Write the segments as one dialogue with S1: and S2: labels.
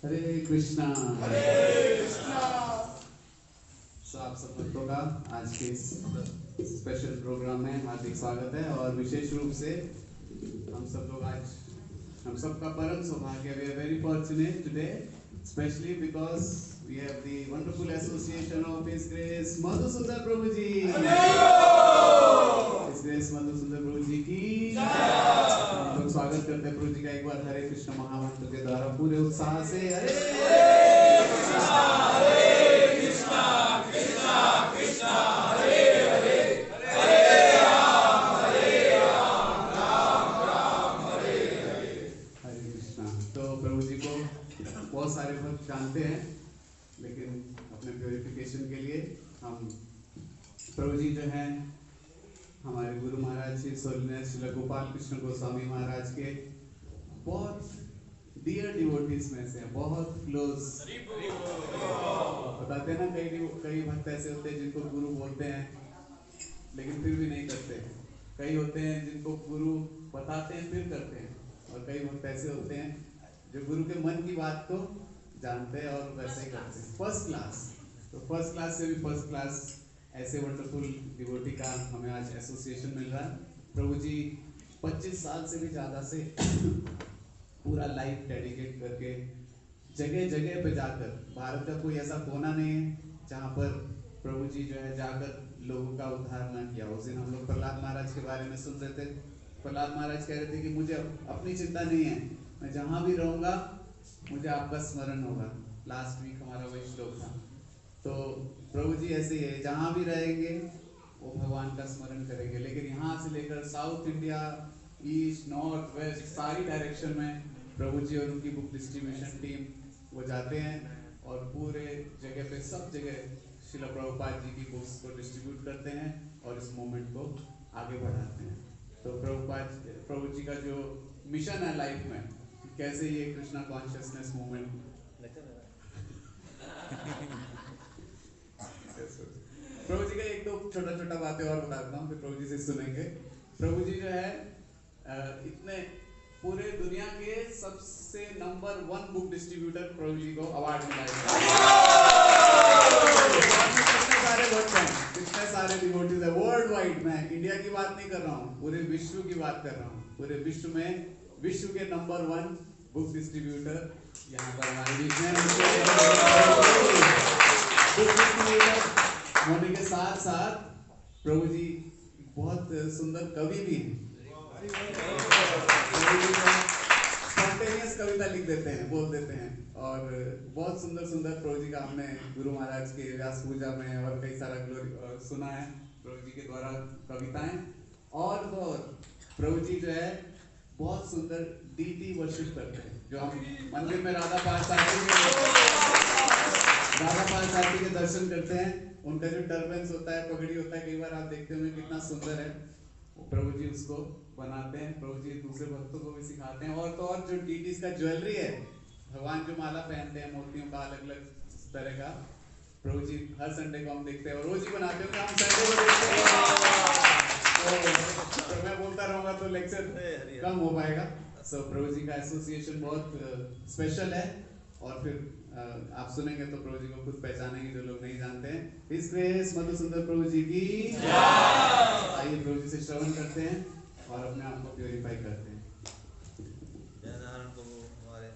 S1: हरे कृष्णा। तो आप सब भक्तों का आज के इस स्पेशल प्रोग्राम में हार्दिक स्वागत है। और विशेष रूप से हम सब लोग आज, हम सबका परम सौभाग्य, we are very fortunate today, specially because we have the wonderful association of his grace Madhusudan Prabhu ji. His grace Madhusudan Prabhu ji की हम लोग स्वागत करते हैं प्रभु जी का एक बार हरे कृष्ण महामंत्र के द्वारा पूरे उत्साह से। हरे कृष्णा कृष्णा कृष्णा हरे हरे, हरे राम राम राम हरे हरे, हरे कृष्णा। तो प्रभु जी को बहुत सारे भक्त जानते हैं, लेकिन अपने प्योरिफिकेशन के लिए हम प्रभु जी जो हैं हमारे गुरु महाराज श्री सोलनेस श्री गोपाल कृष्ण गोस्वामी महाराज के बहुत डियर डिवोटीज में से, बहुत क्लोज। बताते हैं ना, कई भक्त ऐसे होते हैं जिनको गुरु बोलते हैं लेकिन फिर भी नहीं करते। कई होते हैं जिनको गुरु बताते हैं फिर करते हैं, और कई भक्त ऐसे होते हैं जो गुरु के मन की बात को जानते हैं और वैसे ही करते हैं। फर्स्ट क्लास, तो फर्स्ट क्लास से भी फर्स्ट क्लास ऐसे वंडरफुल डिवोटी का हमें आज एसोसिएशन मिल रहा है। प्रभु जी 25 साल से भी ज़्यादा से पूरा लाइफ डेडिकेट करके जगह जगह पे जाकर, भारत का कोई ऐसा कोना नहीं है जहाँ पर प्रभु जी जो है जाकर लोगों का उद्धार ना किया। उस दिन हम लोग प्रहलाद महाराज के बारे में सुन रहे थे। प्रहलाद महाराज कह रहे थे कि मुझे अपनी चिंता नहीं है, मैं जहाँ भी रहूँगा मुझे आपका स्मरण होगा। लास्ट वीक हमारा वही श्लोक था। तो प्रभु जी ऐसे ही है, जहाँ भी रहेंगे वो भगवान का स्मरण करेंगे। लेकिन यहाँ से लेकर south India, east, north, west, सारी डायरेक्शन में प्रभु जी और उनकी बुक डिस्ट्रीब्यूशन टीम वो जाते हैं और पूरे जगह पे, सब जगह श्रील प्रभुपाद जी की बुक्स को डिस्ट्रीब्यूट करते हैं और इस मूवमेंट को आगे बढ़ाते हैं। तो प्रभु जी का जो मिशन है लाइफ में, कैसे ये कृष्णा कॉन्शियसनेस मूवमेंट प्रभु जी का एक दो छोटा छोटा बातें और बताता हूँ, फिर प्रभु जी से सुनेंगे। प्रभु जी जो है इतने पूरे दुनिया के सबसे नंबर 1 बुक डिस्ट्रीब्यूटर प्रभु जी को अवार्ड मिला है। कितने सारे भक्त हैं, कितने सारे डिवोटीज हैं वर्ल्ड वाइड। मैं इंडिया की बात नहीं कर रहा हूँ, पूरे विश्व की बात कर रहा हूँ। पूरे विश्व में विश्व के नंबर 1 बुक डिस्ट्रीब्यूटर यहाँ पर हमारे बीच में होने के साथ साथ प्रभु जी बहुत सुंदर कवि भी हैं। स्पॉन्टेनियस कविता लिख देते हैं, बोल देते हैं, और बहुत सुंदर सुंदर प्रभु जी का हमने गुरु महाराज के व्यास पूजा में और कई सारा सुना है प्रभु जी के द्वारा कविताएं। और प्रभु जी जो है बहुत सुंदर डीटी वर्शिप करते हैं। जो हम मंदिर में राधा पाल साथी के दर्शन करते हैं, उनका जो टर्बेंस होता है, पगड़ी होता है, कई बार आप देखते होंगे कितना सुंदर है। प्रभु जी उसको बनाते हैं, प्रभु जी दूसरे भक्तों को भी सिखाते हैं। और तो और जो डीटीज का ज्वेलरी है, भगवान जो माला पहनते हैं मोतियों का अलग अलग तरह का, प्रभु जी हर संडे को हम देखते हैं और रोज ही बनाते हैं। हम संडे को देखते हैं तो मैं बोलता रहूंगा तो लेक्चर कम हो पाएगा। सो प्रभु जी का एसोसिएशन बहुत स्पेशल है। और फिर आप सुनेंगे तो प्रभु जी को खुद पहचानेंगे जो लोग नहीं जानते हैं। हिज ग्रेस मधुसूदन प्रभु जी की आइए प्रभु जी से श्रवण करते हैं और अपने आप को प्योरीफाई करते हैं।
S2: जय नारायण प्रभु हमारे,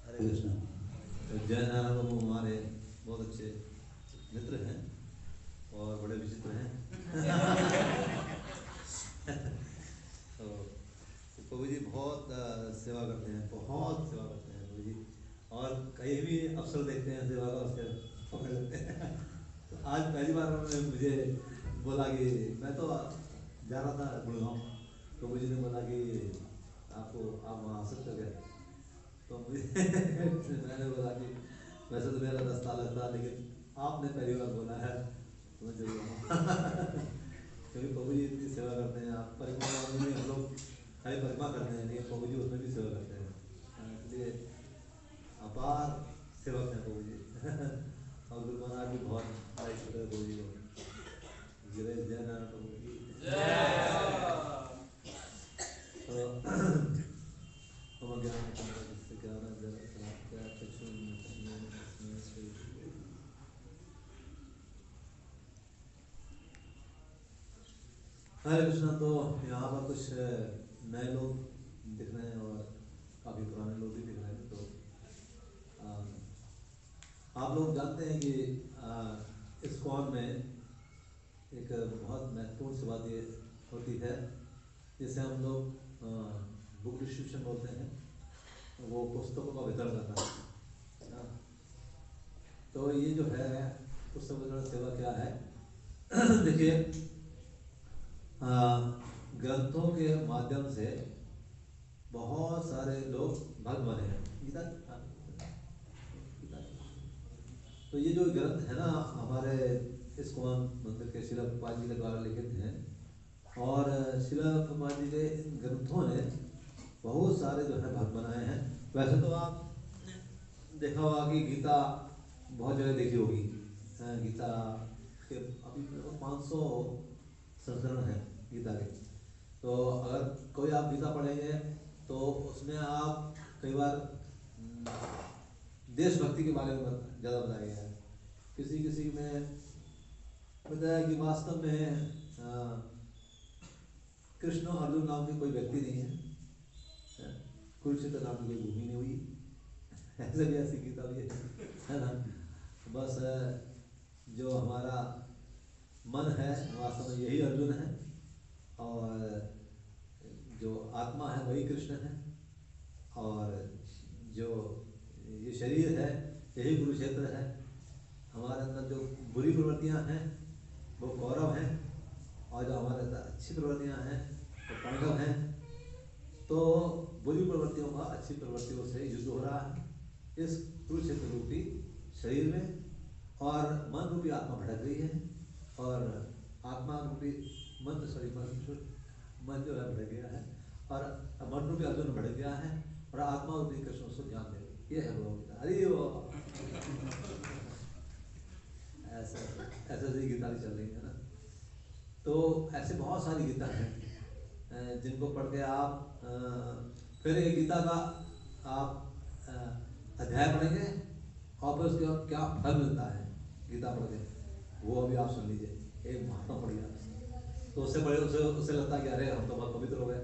S2: हरे कृष्ण। तो जय नारायण प्रभु हमारे बहुत अच्छे मित्र हैं और बड़े विचित्र हैं। तो प्रभु जी बहुत सेवा करते हैं, बहुत सेवा करते हैं प्रभु जी, और कहीं भी अवसर देखते हैं सेवा का अवसर पकड़ लेते हैं। तो आज पहली बार उन्होंने मुझे बोला कि मैं तो जा रहा था गुड़गांव, प्रभु जी ने बोला कि आप वहाँ आ सकते हो क्या? तो मुझे मैंने बोला कि वैसे तो मेरा 10 साल लगता, लेकिन आपने पहली बार बोला है तो मैं जरूर क्योंकि प्रभु जी इतनी सेवा करते हैं। आप परिक्रमा में हम लोग खाली परिक्रमा करते हैं, लेकिन प्रभु जी उसमें भी सेवा करते हैं, इसलिए अपार सेवक हैं प्रभु जी। और गुरु महाराज भी बहुत तारीफ करते हैं प्रभु जी को। जय नारायण प्रभु की तो क्या हरे कृष्णा। तो यहाँ पर कुछ नए लोग दिख रहे हैं और काफ़ी पुराने लोग भी दिख रहे हैं। तो आप लोग जानते हैं कि इस्कॉन में एक बहुत महत्वपूर्ण सी बात ये होती है जिसे हम लोग बुक डिस्ट्रीब्यूशन बोलते हैं, वो पुस्तकों का वितरण करना है ना। तो ये जो है पुस्तक वितरण सेवा क्या है देखिए, ग्रंथों के माध्यम से बहुत सारे लोग भक्त बने हैं। गीता गीता तो ये जो ग्रंथ है ना हमारे इस्कॉन मंदिर के शिला प्रभुपाद जी के द्वारा लिखित हैं, और शिला प्रभुपाद जी के इन ग्रंथों ने बहुत सारे जो है भक्त बनाए हैं। वैसे तो आप देखा होगा कि गीता बहुत जगह देखी होगी। गीता के अभी 500 संस्करण हैं गीता के। तो अगर कोई आप गीता पढ़ेंगे तो उसमें आप कई बार देशभक्ति के बारे में ज़्यादा बताया गया है। किसी किसी में बताया कि वास्तव में कृष्ण और अर्जुन नाम की कोई व्यक्ति नहीं है, कुरुक्षेत्र नाम की कोई भूमि नहीं हुई, ऐसे भी ऐसी गीता भी है ना। बस जो हमारा मन है वास्तव में यही अर्जुन है, और जो आत्मा है वही कृष्ण है, और जो ये शरीर है यही कुरुक्षेत्र है। हमारे अंदर जो बुरी प्रवृत्तियां हैं वो कौरव हैं, और जो हमारे अंदर अच्छी प्रवृत्तियां हैं वो पांडव हैं। तो बुरी प्रवृत्तियों का अच्छी प्रवृत्तियों से युद्ध हो रहा है इस कुरुक्षेत्र रूपी शरीर में, और मन रूपी आत्मा भटक गई है, और आत्मा रूपी मन जो है भटक गया है, और मन रूपी अर्जुन भटक गया है, और आत्मा रूपी कृष्ण उसको ध्यान दे रही। ये है भगवत। अरे वो ऐसे ऐसे गीता भी चल रही है ना। तो ऐसे बहुत सारी गीता हैं जिनको पढ़ के आप फिर एक गीता का आप अध्याय पढ़ेंगे और फिर उसके बाद क्या फल मिलता है गीता पढ़ के, वो अभी आप सुन लीजिए। एक महात्मा पढ़ गया तो उससे बड़े उससे लगता कि अरे हम तो बहुत पवित्र हो गए,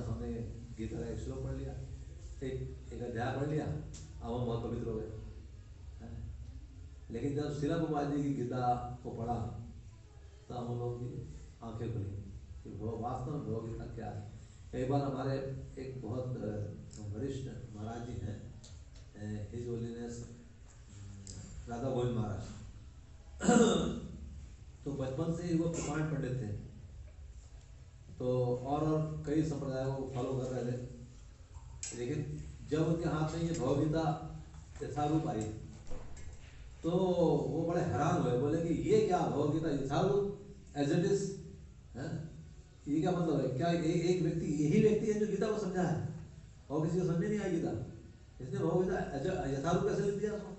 S2: हमने गीता का एक श्लोक पढ़ लिया, एक अध्याय पढ़ लिया, अब हम बहुत पवित्र हो गए। लेकिन जब शिला प्रभुपाद जी की गीता को पढ़ा तो हम लोगों की आंखें खुली कि वो वास्तव में भगवद गीता क्या है। कई बार हमारे एक बहुत वरिष्ठ महाराज जी हैं, हिज होलीनेस राधा गोविंद महाराज, तो बचपन से ही वो प्रमाण पंडित थे, तो और कई संप्रदायों को फॉलो कर रहे थे। लेकिन जब उनके हाथ में ये भगवद गीता यथारूप आई तो वो बड़े हैरान हुए, बोले कि ये क्या Bhagavad Gita Yatharoop as it is है, ये क्या मतलब है? क्या एक व्यक्ति यही व्यक्ति है जो गीता को समझा है और किसी को समझ नहीं आई गीता? इसने भगवद गीता यथारूप कैसे लिख दिया उसको?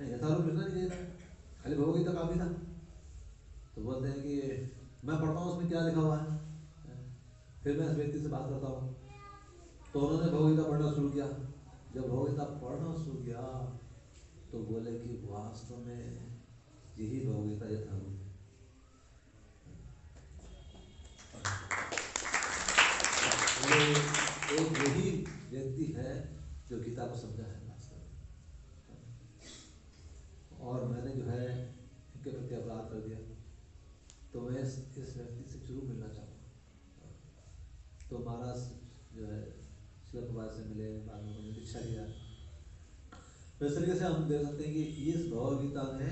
S2: यथारूप लिखना नहीं चाहिए, खाली भगवद गीता काफी था। तो बोलते हैं कि मैं पढ़ता हूँ उसमें क्या लिखा हुआ है, फिर मैं इस व्यक्ति से बात करता हूँ। तो उन्होंने भगवद गीता पढ़ना शुरू किया। जब भगवद गीता पढ़ना शुरू किया तो बोले कि वास्तव में यही भगवद गीता यथारूप है। एक यही व्यक्ति है जो गीता को समझा है वास्तव में। और मैंने जो है इनके प्रति अपराध कर दिया, तो मैं इस व्यक्ति से जरूर मिलना चाहूँगा। तो महाराज जो है शिला प्रभुपाद से मिले, बाद में उन्होंने दीक्षा लिया। तो इस तरीके से हम देख सकते हैं कि इस भगवद गीता ने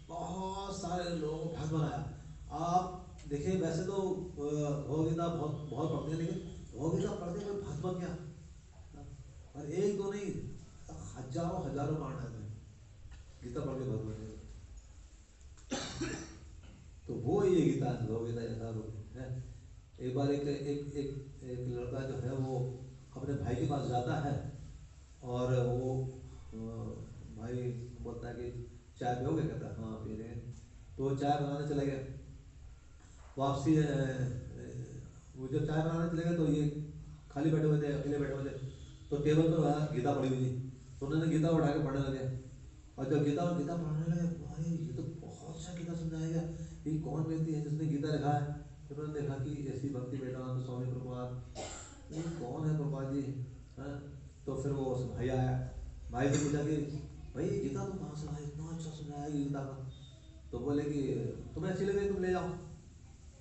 S2: बहुत सारे लोगों को भक्त बनाया। आप देखिए वैसे तो भगवद गीता बहुत पढ़ते हैं, लेकिन भगवद गीता पढ़ते हुए भक्त बन गया, और एक दो नहीं हजारों कांड हैं गीता पढ़ के भक्त बन गए। तो वो ये गीता भगवद गीता यथारूप है। एक बार एक लड़का जो है वो अपने भाई के पास जाता है, और वो भाई बोलता है कि चाय पियोगे? कहता है हाँ पी रहे हैं। तो चाय बनाने चले गए। वापसी वो जब चाय बनाने चले गए तो ये खाली बैठे हुए थे, अकेले बैठे हुए थे, तो टेबल पर गीता पड़ी हुई थी। तो उन्होंने गीता उठा के पढ़ने लगे, और जब गीता पढ़ने लगे भाई ये तो बहुत अच्छा गीता समझाया गया, ये कौन व्यक्ति है जिसने गीता लिखा है? फिर उन्होंने देखा कि ऐसी भक्ति वेदांत स्वामी प्रभुपाद, ये कौन है प्रभुपाद जी, हैं? तो फिर वो भाई आया, भाई से पूछा कि भाई गीता तुम कहाँ से लाए, इतना अच्छा सुनाया गीता का। तो बोले कि तुम्हें अच्छी लगी तुम ले जाओ।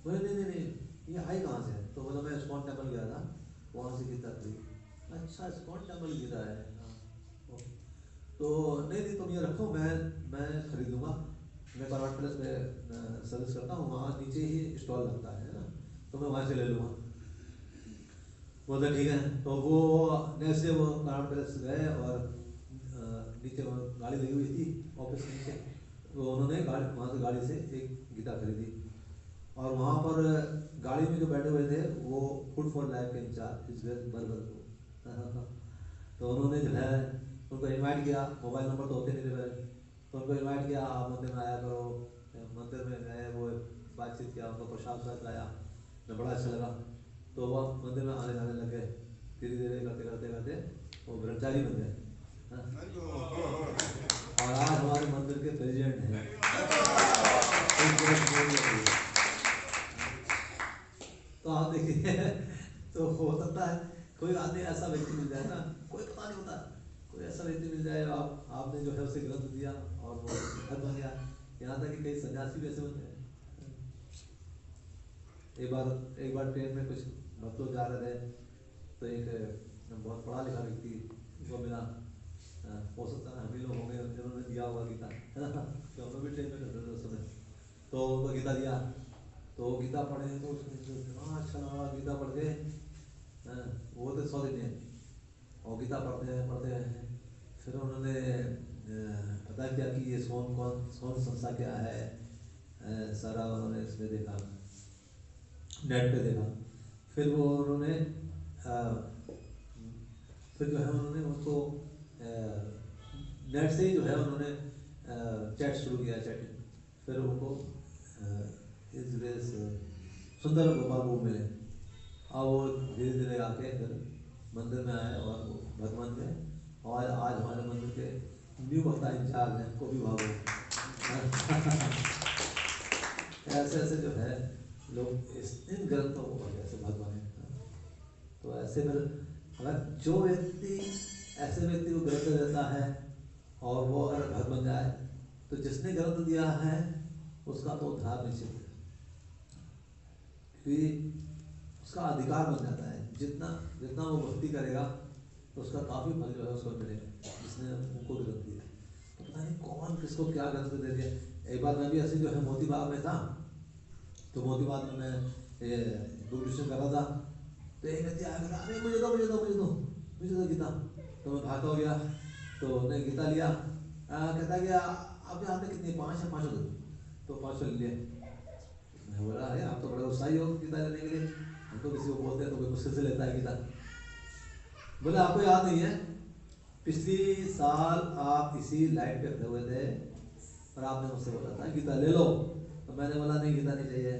S2: बोले नहीं नहीं नहीं ये आई कहाँ से है। तो बोला मैं इस्कॉन टेम्पल गया था, वहाँ से गीता थी। अच्छा इस्कॉन टेम्पल गीता है, हाँ। तो नहीं नहीं तुम ये रखो, मैं खरीदूँगा, मैं करवाट प्लेस में सर्विस करता हूँ, वहाँ नीचे ही स्टॉल लगता है ना, तो मैं वहाँ से ले लूँगा। बोलते ठीक है। तो वो नेक्स्ट डे वो करवाट प्लेस गए और नीचे गाड़ी लगी हुई थी ऑफिस के नीचे, तो उन्होंने गाड़ी वहाँ से गाड़ी से एक गीता खरीदी। और वहाँ पर गाड़ी में जो बैठे हुए थे वो फूड फॉर लाइफ के इंचार्ज इस बर्गर को तो उन्होंने जो है उनको इनवाइट किया, मोबाइल नंबर तो होते नहीं थे पहले, तो उनको इनवाइट किया आप मंदिर में आया करो। मंदिर में गए, वो बातचीत किया, उनको प्रसाद वसाद लाया, मैं बड़ा अच्छा लगा। तो वो मंदिर में आने जाने लगे, धीरे धीरे करते करते करते वो ब्रह्मचारी बन गए, और आज हमारे मंदिर के प्रेसिडेंट हैं। तो आप देखिए, तो हो सकता है कोई आदमी ऐसा व्यक्ति मिल जाए ना, कोई पता नहीं होता, कोई ऐसा व्यक्ति मिल जाए, आपने जो है उसे ग्रंथ दिया और वो घर बन गया। यहाँ तक कि कई सन्यासी भी ऐसे बन गए। एक बार ट्रेन में कुछ भक्त लोग जा रहे थे, तो एक बहुत पढ़ा लिखा व्यक्ति को मिला, हो सकता है हम ही लोग होंगे जिन्होंने दिया होगा गीता, है ना, तो हम लोग भी ट्रेन में करते थे उस समय। तो उनको गीता दिया, तो गीता पढ़े तो उसमें इतना अच्छा लगा, गीता पढ़ के वो तो 100 दिन है और गीता पढ़ते हैं। फिर उन्होंने पता किया कि ये कौन संस्था क्या है, सारा उन्होंने इसमें देखा, नेट पे देखा। फिर वो उन्होंने फिर जो है उन्होंने उसको नेट से ही जो है उन्होंने चैट शुरू किया, चैटिंग। फिर उनको इस सुंदर गोपाल वो मिले, और वो धीरे धीरे आके फिर मंदिर में आए और वो भगवान में, और आज हमारे मंदिर के न्यू वक्ता इंचार्ज हैं, को भी भागो। ऐसे ऐसे जो है लोग इन ग्रंथों को पढ़ ऐसे भगवान है। तो ऐसे फिर अगर जो व्यक्ति ऐसे व्यक्ति को ग्रंथ देता है और वो अगर भक्त बन जाए, तो जिसने ग्रंथ दिया है उसका तो उद्धार निश्चित है, क्योंकि उसका अधिकार बन जाता है। जितना जितना वो भक्ति करेगा तो उसका काफ़ी फल जो है उसको मिलेगा, जिसने उनको ग्रंथ दिया। तो पता नहीं कौन किसको क्या ग्रंथ दे दिया। एक बार मैं भी ऐसे जो है मोती बाग में था, तो मोती बाग में मैं बुक डिस्कशन कर रहा था, तो एक व्यक्ति आया, बोला अरे मुझे दो गीता। तो मैं भागता हो गया, तो उसने गीता लिया, कहता गया आपने कितनी 5 है, 500 दो। तो 500 ले लिया। मैं बोला अरे आप तो बड़े उत्साही हो गीता लेने के लिए, हम तो किसी को बोलते हैं तो कोई मुश्किल से लेता है गीता। बोले आपको याद नहीं है, पिछली साल आप इसी लाइट पे खड़े हुए थे और आपने मुझसे बोला था गीता ले लो। तो मैंने बोला नहीं गीता नहीं चाहिए,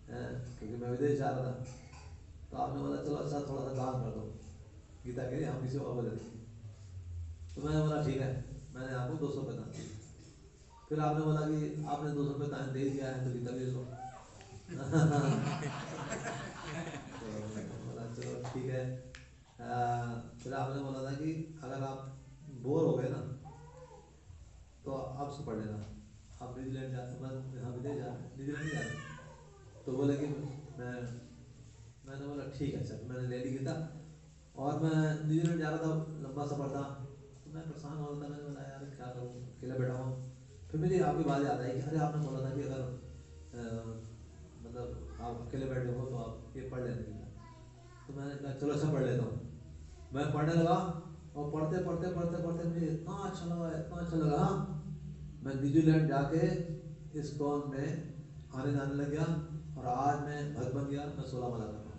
S2: क्योंकि मैं विदेश जा रहा था। तो आपने बोला चलो अच्छा थोड़ा सा दान कर दो गीता के लिए, हम किसी और को दे देंगे। तो मैंने बोला ठीक है, मैंने आपको 200 रुपये दान दिए। फिर आपने बोला कि आपने 200 रुपये दान दे दिया है तो गीता भेज दो। तो बोला चलो ठीक है। फिर आपने बोला था कि अगर आप बोर हो गए ना तो आप से पढ़ लेना, आप न्यूजीलैंड जाते, मैं यहाँ विदेश जा न्यूजीलैंड नहीं जाते। तो बोले कि मैंने बोला ठीक है सर, मैंने ले ली गीता। और मैं न्यूजीलैंड जा रहा था, लंबा सफ़र था, तो मैं परेशान हो रहा था। मैंने बोला यार क्या करूँ, अकेला बैठा हूँ। फिर मुझे आपकी बात याद आई कि अरे आपने बोला था कि अगर मतलब आप अकेले बैठे हो तो आप ये पढ़ लेने गीता। तो मैंने कहा चलो अच्छा पढ़ लेता हूँ। मैं पढ़ने लगा और पढ़ते मुझे इतना अच्छा लगा, मैं न्यूजीलैंड जाके इस कौन में आने जाने लग गया, और आज मैं भक्त बन गया, मैं 16 माला कर रहा हूँ।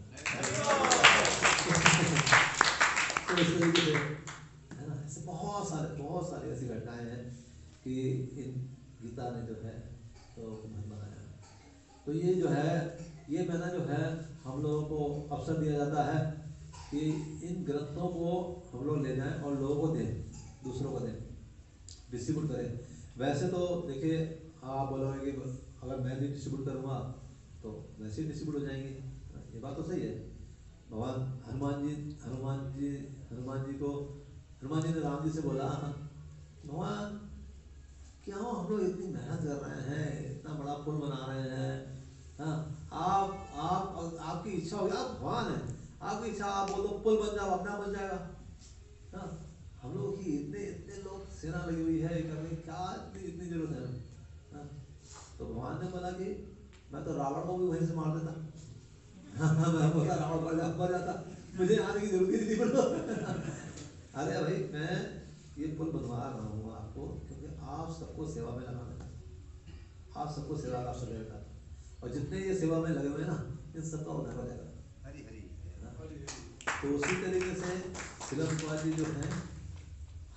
S2: तो इस तरीके से है ना, ऐसे बहुत सारी ऐसी घटनाएं हैं कि इन गीता ने जो है तो भक्त बनाया। तो ये जो है ये मैंने जो है हम लोगों को अवसर दिया जाता है कि इन ग्रंथों को हम लोग ले जाएं और लोगों को दें, दूसरों को दें, डिस्ट्रीब्यूट करें। वैसे तो देखिए आप बोलोगे कि अगर मैं भी डिस्ट्रीब्यूट करूँगा तो वैसे ही डिस्ट्रीब्यूट हो जाएंगे। ये बात तो सही है। भगवान हनुमान जी ने राम जी से बोला, भगवान क्यों हम लोग इतनी मेहनत कर रहे हैं, इतना बड़ा पुल बना रहे हैं, हाँ आप आपकी इच्छा होगी, आप भगवान हैं, आपकी इच्छा, आप बोलो पुल बन जाओ, अपना बन जाएगा। हाँ, हम लोग की इतने इतने लोग सेना लगी हुई है, करने की क्या इतनी जरूरत है। हाँ, तो भगवान ने बोला कि मैं तो रावण को भी वहीं से मार देता। मैं बोला रावण मर जाता, मुझे आने की जरूरत ही नहीं पड़ता। अरे भाई, मैं ये पुल बनवा रहा हूँ आपको क्योंकि आप सबको सेवा में लगाना, आप सबको सेवा का अवसर देता, और जितने ये सेवा में लगे हुए हैं ना, इन सबका उद्धार हो जाएगा।
S3: हरी हरी।
S2: तो उसी तरीके से शिला प्रभुपाद जी जो हैं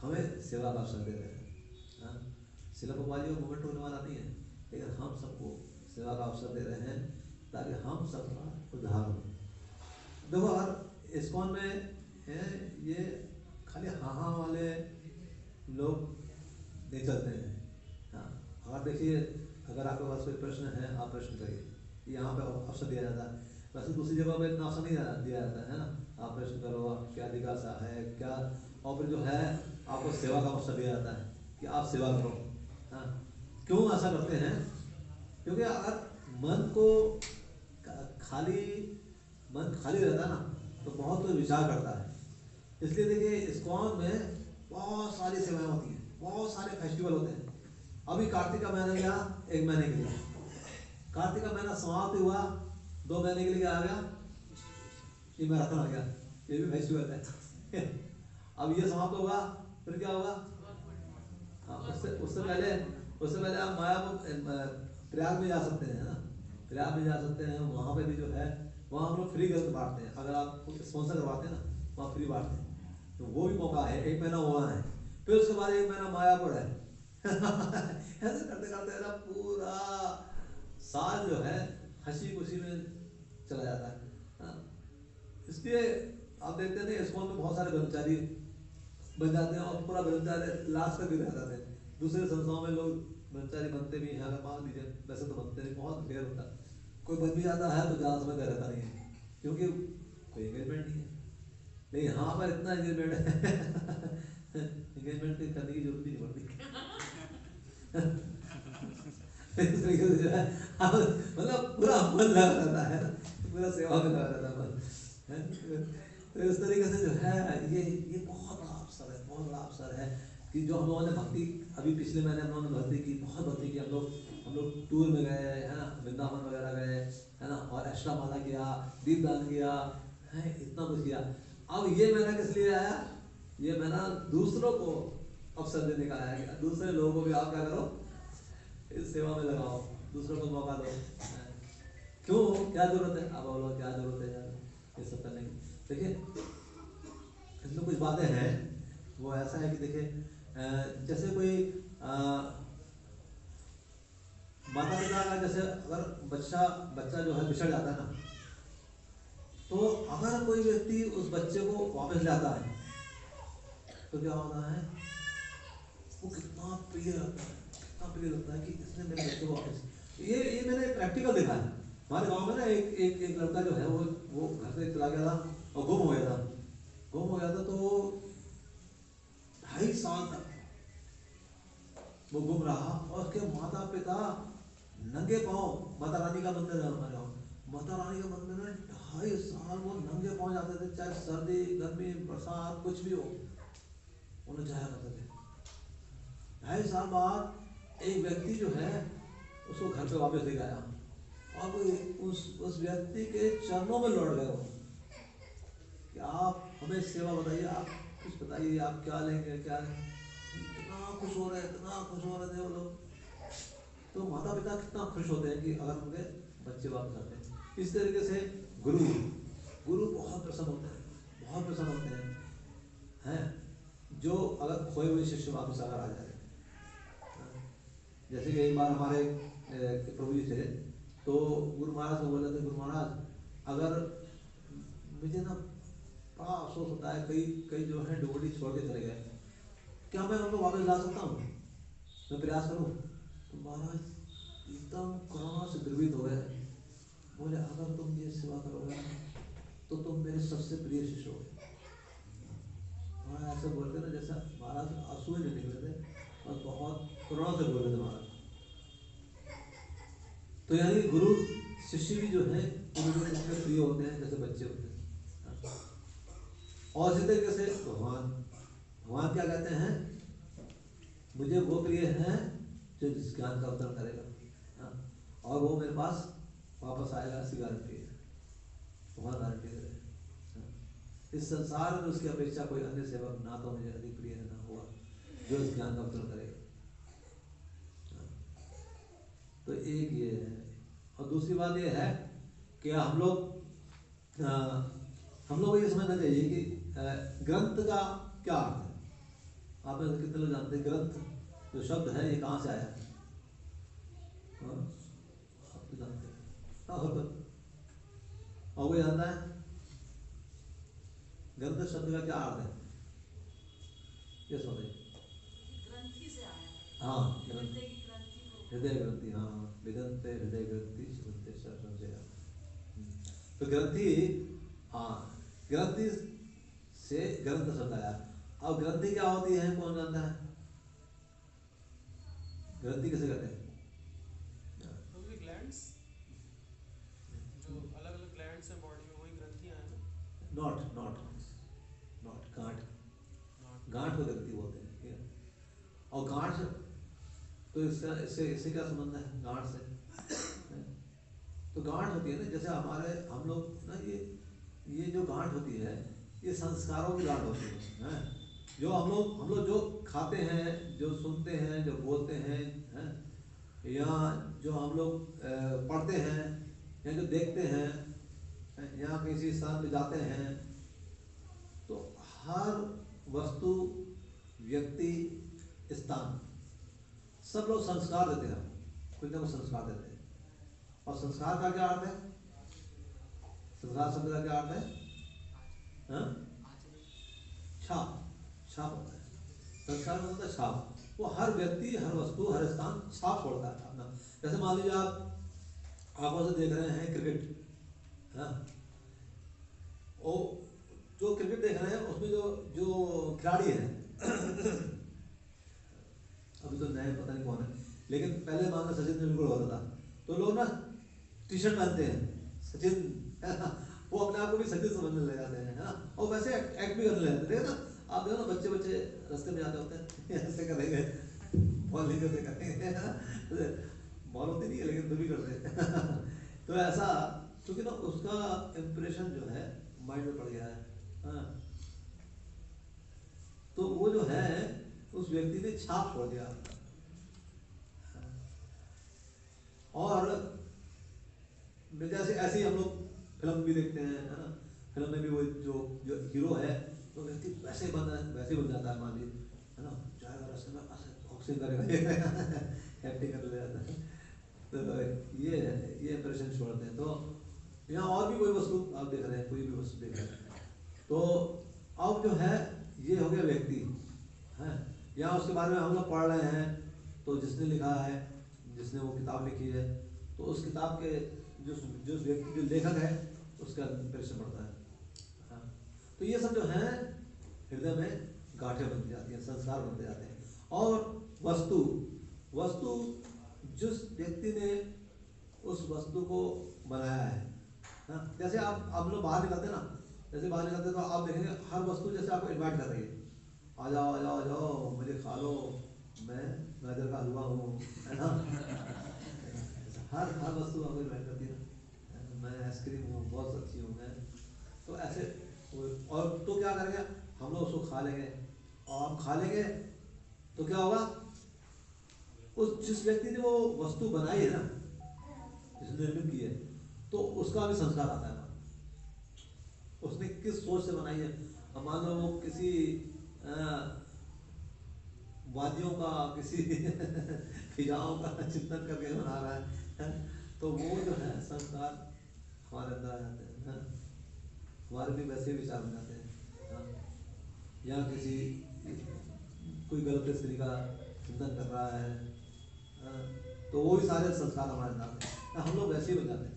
S2: हमें सेवा का अवसर दे रहे हैं। शिला प्रभुपाद जी का मूवमेंट होने वाला नहीं है, लेकिन हम सबको सेवा का अवसर दे रहे हैं ताकि हम सबका उद्धार हो। देखो, अगर इस्कॉन में है ये खाली हाँ वाले लोग नहीं चलते हैं। हाँ, अगर देखिए, अगर आपके पास कोई प्रश्न है आप प्रश्न करिए, यहाँ पे अवसर दिया जाता है। वैसे दूसरी जगह पे इतना अवसर नहीं दिया जाता है ना, आप प्रश्न करो, क्या जिज्ञासा है क्या, और फिर जो है आपको सेवा का अवसर दिया जाता है कि आप सेवा करो। हाँ, क्यों ऐसा करते हैं? क्योंकि अगर मन खाली रहता है ना, तो बहुत कुछ विचार करता है। इसलिए देखिए, इस्कॉन में बहुत सारी सेवाएं होती हैं, बहुत सारे फेस्टिवल होते हैं। अभी कार्तिक का महीना गया 1 महीने के लिए, कार्तिक का महीना समाप्त हुआ 2 महीने के लिए आ गया, ये मैराथन आ गया, ये भी फेस्टिवल है। अब ये समाप्त होगा, फिर क्या होगा? हाँ, उससे पहले आप मायापुर प्रयाग में जा सकते हैं ना, प्रयाग में जा सकते हैं। वहाँ पे भी जो है, वहाँ हम लोग फ्री ग्रंथ बांटते हैं, अगर आप स्पॉन्सर करवाते हैं ना, वहाँ फ्री बांटते हैं। तो वो भी मौका है, 1 महीना वहाँ है, फिर उसके बाद 1 महीना मायापुर है। ऐसे करते करते ना पूरा साल जो है हंसी खुशी में चला जाता है। इसलिए आप देखते हैं इस्कॉन में बहुत सारे ब्रह्मचारी बन जाते हैं, और पूरा ब्रह्मचारी लास्ट तक भी रह जाते हैं। दूसरे संस्थाओं में लोग ब्रह्मचारी बनते भी हैं, अगर मान लीजिए, वैसे तो बनते नहीं, बहुत रेयर होता है। कोई बन भी जाता है तो ज़्यादा समय का रहता नहीं है, क्योंकि कोई एंगेजमेंट नहीं है। लेकिन यहाँ पर इतना एंगेजमेंट है, एंगेजमेंट करने की जरूरत ही नहीं पड़ती। इस तरीके से जो है मतलब पूरा मन लगा रहता है, पूरा सेवा में लगा रहता है। तो इस तरीके से जो है ये बहुत बड़ा अवसर है, बहुत बड़ा अवसर है कि जो हम लोगों ने भक्ति, अभी पिछले महीने हम लोगों ने भक्ति की, बहुत भक्ति की। हम लोग टूर में गए है ना, वृंदावन वगैरह गए है ना, और अष्टमाला किया, दीपदान किया है, इतना कुछ किया। अब ये महीना किस लिए आया? ये महीना दूसरों को अवसर देने का आया कि दूसरे लोगों को भी आप क्या करो, इस सेवा में लगाओ, दूसरों को मौका दो। क्यों, क्या जरूरत है? अब बोलो क्या जरूरत है यार ये सब करने की? देखिए, इसमें कुछ बातें हैं, वो ऐसा है कि देखिए, जैसे कोई माता पिता का, जैसे अगर बच्चा जो है बिछड़ जाता है ना, तो अगर कोई व्यक्ति उस बच्चे को वापस लाता है तो क्या होता है? वो कितना प्रिय लगता है, कितना प्रिय लगता है कि इसने मेरे बच्चे को वापस। ये मैंने प्रैक्टिकल देखा है। हमारे गांव में ना एक लड़का जो है वो घर से चला गया था और गुम हो गया था। तो 2.5 साल तक वो गुम रहा, और उसके माता पिता नंगे पांव, माता रानी का मंदिर है हमारे गाँव, माता रानी का मंदिर में 2.5 साल वो नंगे पांव जाते थे, चाहे सर्दी गर्मी बरसात कुछ भी हो, उन्हें जाया करते थे। 2.5 साल बाद एक व्यक्ति जो है उसको घर पे वापस ले गया, और वो उस व्यक्ति के चरणों में लौट गए कि आप हमें सेवा बताइए, आप कुछ बताइए, आप क्या लेंगे क्या नहीं। इतना खुश हो रहे थे वो लोग। तो माता पिता कितना खुश होते हैं कि अगर उनके बच्चे वापस आते हैं। इस तरीके से गुरु बहुत प्रसन्न होते हैं जो अगर खोए हुए शिष्य वापस अगर आ जाए। जैसे कि एक बार हमारे प्रभु जी थे, तो गुरु महाराज को बोले थे, गुरु महाराज अगर मुझे ना बड़ा अफसोस होता है, कई जो है डोगरी छोड़ के चले गए, क्या मैं उनको वापस ला सकता हूँ? मैं प्रयास करूँ? तो महाराज एकदम करुणा से द्रवित हो गए बोले अगर तुम ये सेवा करोगे ना तो तुम मेरे सबसे प्रिय शिष्य हो। ऐसे बोलते ना जैसा महाराज आंसू जो निकले थे और बहुत करुणा से बोल रहे थे महाराज। तो यानी गुरु शिष्य भी जो है उनके प्रिय होते हैं जैसे बच्चे होते हैं। और इसी तरीके से भगवान क्या कहते हैं, मुझे वो प्रिय है जो जिस ज्ञान का अवतरण करेगा और वो मेरे पास वापस आएगा, ऐसी गारंटी है। भगवान गारंटी दे रहे हैं। इस संसार में उसकी अपेक्षा कोई अन्य सेवक ना तो मुझे अधिक प्रिय ना हुआ जो इस ज्ञान का अवतरण करेगा। तो एक ये है। और दूसरी बात ये है कि हम लोग को ये समझना चाहिए कि ग्रंथ का क्या अर्थ है। आप में कितने लोग जानते हैं ग्रंथ जो शब्द है ये कहाँ से आया है? आप तो जानते हैं और कोई जानता है ग्रंथ शब्द का क्या अर्थ है? ये समझे।
S3: ग्रंथि से आया है।
S2: हाँ,
S3: हृदय
S2: ग्रंथि। हाँ, विदंते हृदय ग्रंथि सुनते संजय। तो ग्रंथि, हाँ, ग्रंथि से ग्रंथ शब्द आया। अब ग्रंथि क्या होती है कौन जानता है? ग्रंथि किसे कहते हैं?
S4: ग्लैंड्स जो अलग-अलग ग्लैंड्स हैं बॉडी में, वही ग्रंथियां हैं ना?
S2: नॉट गांठ को ग्रंथि बोलते हैं, ठीक है। और गांठ तो इससे क्या संबंध है गांठ से? तो गांठ होती है ना, जैसे हम लोग ना ये जो गांठ होती है ये संस्कारों की गांठ होती है। जो हम लोग जो खाते हैं, जो सुनते हैं, जो बोलते हैं, या जो हम लोग पढ़ते हैं या जो देखते हैं, या किसी स्थान पे जाते हैं, तो हर वस्तु, व्यक्ति, स्थान, सब लोग संस्कार देते हैं, कुछ ना कुछ संस्कार देते हैं। और संस्कार का क्या अर्थ है? संस्कार शब्द का क्या अर्थ है? छाप होता है। संस्कार मतलब है छाप। वो हर व्यक्ति, हर वस्तु, हर स्थान छाप छोड़ता है अपना। जैसे मान लीजिए आप आंखों से देख रहे हैं क्रिकेट, जो क्रिकेट देख रहे हैं उसमें जो खिलाड़ी हैं अभी तो नए पता नहीं कौन है, लेकिन पहले मान लो सचिन तेंदुलकर होता था, तो लोग ना टी शर्ट पहनते हैं सचिन वो अपने आप को भी सचिन समझने लग जाते हैं, है ना। और वैसे एक्ट भी करने लग जाते हैं ना। आप देखो ना बच्चे रास्ते में जाते होते हैं, ऐसे करेंगे, बॉल नहीं करते करेंगे, बॉल होती नहीं है लेकिन तो भी करते तो ऐसा, क्योंकि ना उसका इम्प्रेशन जो है माइंड में पड़ गया है। तो वो जो है उस व्यक्ति ने छाप छोड़ दिया। और जैसे ऐसे ही हम लोग फिल्म भी देखते हैं, है ना। फिल्म में भी वो जो हीरो है तो व्यक्ति वैसे ही बन जाता है, मान लीजिए, है ना। जाएगा रास्ते में ऐसे बॉक्सिंग करेगा एक्टिंग कर ले जाता है। तो ये इंप्रेशन छोड़ते हैं। तो यहाँ और भी कोई वस्तु आप देख रहे हैं, कोई भी वस्तु देख रहे हैं, तो अब जो है ये हो गया व्यक्ति है। या उसके बारे में हम लोग पढ़ रहे हैं, तो जिसने लिखा है, जिसने वो किताब लिखी है, तो उस किताब के जो व्यक्ति, जो लेखक है, उसका इंप्रेशन बढ़ता है। तो ये सब जो है हृदय में गांठें बनती जाती हैं, संस्कार बनते जाते हैं। और वस्तु जिस व्यक्ति ने उस वस्तु को बनाया है, जैसे आप लोग बाहर निकलते हैं ना, जैसे बाहर निकलते तो आप देखेंगे हर वस्तु जैसे आपको इन्वाइट कर रही है, आ जाओ मुझे खा लो, मैं गाजर का हलवा हूँ, है ना। हर वस्तु आपको इन्वाइट करती है, मैं आइसक्रीम हूँ, बहुत अच्छी हूँ मैं। तो ऐसे, और तो क्या करेंगे हम लोग, उसको खा लेंगे। और हम खा लेंगे तो क्या होगा, उस जिस व्यक्ति ने वो वस्तु बनाई है ना, जिसने निर्मित की है, तो उसका भी संस्कार आता है। उसने किस सोच से बनाई है। अब मान लो वो किसी वादियों का, किसी फिजाओं का चिंतन करके बना रहा है, तो वो जो है संस्कार हमारे अंदर आ जाते हैं। हमारे भी वैसे विचार बन जाते हैं। या कोई गलत स्त्री का चिंतन कर रहा है, तो वो भी सारे संस्कार हमारे अंदर आते हैं। हम लोग वैसे ही बन जाते हैं।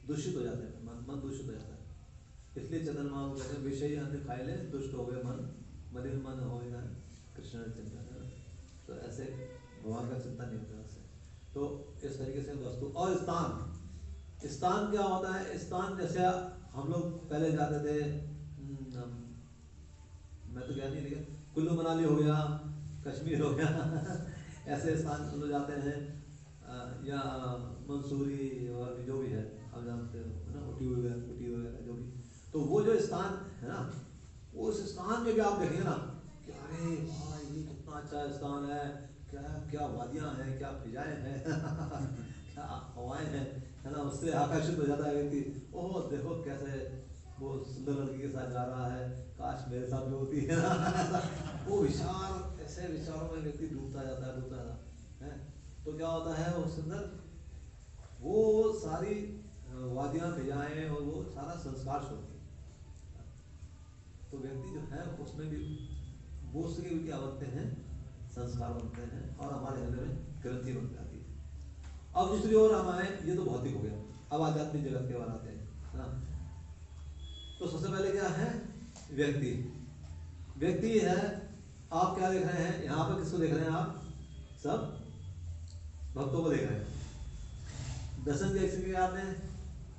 S2: दूषित हो जाते हैं, मन दूषित हो जाता है। इसलिए चंद्रमा महाप्रभु कहते हैं विषय अन्न खाए ले दुष्ट हो गए मन, मलिन मन हो गया कृष्ण चिंतन। तो ऐसे भगवान का चिंतन नहीं होता उससे। तो इस तरीके से वस्तु और स्थान, स्थान क्या होता है? स्थान जैसे हम लोग पहले जाते थे, मैं तो गया नहीं, लेकिन कुल्लू मनाली हो गया, कश्मीर हो गया ऐसे स्थान हम लोग जाते हैं, या मंसूरी और जो भी है आप जानते हो है ना, ऊटी वगैरह जो भी। तो वो जो स्थान है ना, वो उस स्थान में भी आप देखेंगे ना कि अरे भाई ये कितना अच्छा स्थान है, क्या क्या वादियाँ हैं, क्या फिजाएं हैं क्या हवाएं हैं, है ना। उससे आकर्षित हो जाता है व्यक्ति, ओह देखो कैसे वो सुंदर लड़की के साथ जा रहा है, काश मेरे साथ भी होती है वो विचार, ऐसे विचारों में व्यक्ति डूबता जाता है है। तो क्या होता है वो सुंदर, वो सारी वादियाँ फिजाएं और वो सारा संस्कार छोड़ती है। तो व्यक्ति जो है उसमें भी वो उसके भी क्या बनते हैं, संस्कार बनते हैं और हमारे हृदय में ग्रंथि बन जाती है। अब दूसरी ओर हम आए, ये तो भौतिक हो गया, अब आध्यात्मिक जगत के बारे आते हैं ना। तो सबसे पहले क्या है? व्यक्ति। व्यक्ति है, आप क्या देख रहे हैं यहाँ पर? किसको देख रहे हैं आप? सब भक्तों को देख रहे हैं। दर्शन देख सके आपने,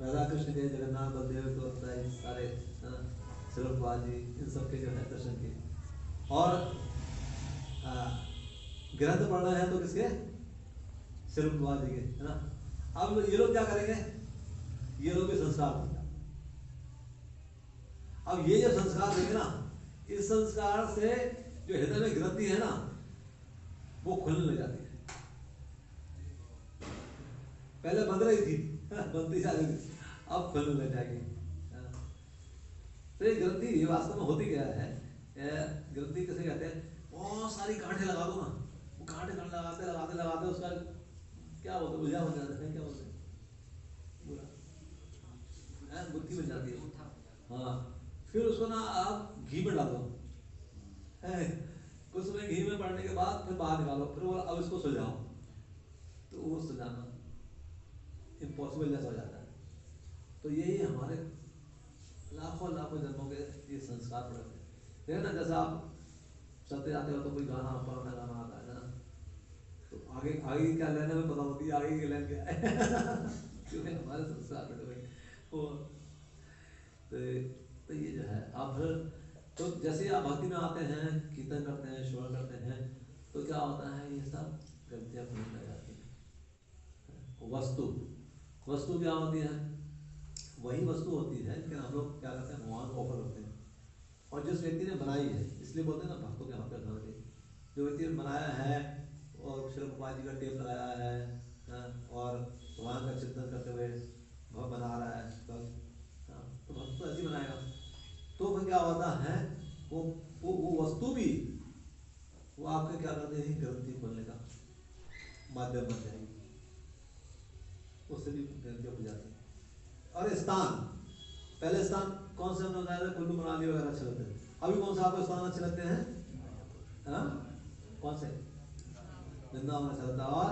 S2: राधा कृष्ण के, जगन्नाथ बलदेव को सारे श्रीपाद जी, इन सब के जो है दर्शन के। और ग्रंथ पढ़ना है तो किसके? श्रीपाद जी के, है ना। अब ये लोग क्या करेंगे? ये लोग भी संस्कार देंगे। अब ये जो संस्कार देंगे ना, इस संस्कार से जो हृदय में ग्रंथि है ना, वो खुलने लग जाती है। पहले बंद रही थी बनती जा रही थी, अब खुलने लग जाएगी। तो ये ग्रंथि ये वास्तव में होती क्या है? ग्रंथि किसे कहते हैं? बहुत सारी गांठें लगा दो ना, वो गांठें लगाते उसका क्या बोलते, बुझा बन जाता है, क्या बोलते हैं, गुत्थी बन जाती है। हाँ, फिर उसको ना आप घी में डालो, कुछ समय घी में पड़ने के बाद फिर बाहर निकालो, फिर वो अब इसको सुलझाओ, तो वो सुलझाना इम्पॉसिबल जैसा हो जाता है। तो यही हमारे लाखों जन्मों के ये संस्कार पड़े होते हैं। देखो ना, जैसे आप चलते जाते हो तो कोई गाना पुराना गाना आता है ना, तो आगे क्या लाइन में पता होती है, आगे की लाइन क्या है क्योंकि हमारे संस्कार पड़े हुए। तो ये जो है आप फिर, तो जैसे आप भक्ति में आते हैं, कीर्तन करते हैं, श्रवण करते हैं, तो क्या होता है, ये सब गलतियाँ खुलने लग जाती हैं। वस्तु क्या होती है? वही वस्तु होती है, लेकिन हम लोग क्या करते हैं, भगवान को ऑफर करते हैं। और जिस व्यक्ति ने बनाई है, इसलिए बोलते हैं ना भक्तों के हाथ पे रखना चाहिए। जो व्यक्ति ने बनाया है और श्रीपाद जी का टेप लगाया है और भगवान का चिंतन करते हुए भक्त बना रहा है, तो भक्त तो ऐसे बनाएगा। तो फिर क्या होता है, वो वस्तु भी वो आपके क्या करते हैं, ग्रंथि खोलने का माध्यम बन जाएगी, उससे भी ग्रंथियाँ खुल जाती है। और स्थान, पहले स्थान कौन से हमने बताया था, कुल्लू मनाली वगैरह अच्छे लगते हैं। अभी कौन सा आपको स्थान अच्छे लगते हैं? कौन से? वृंदावन अच्छा लगता है, और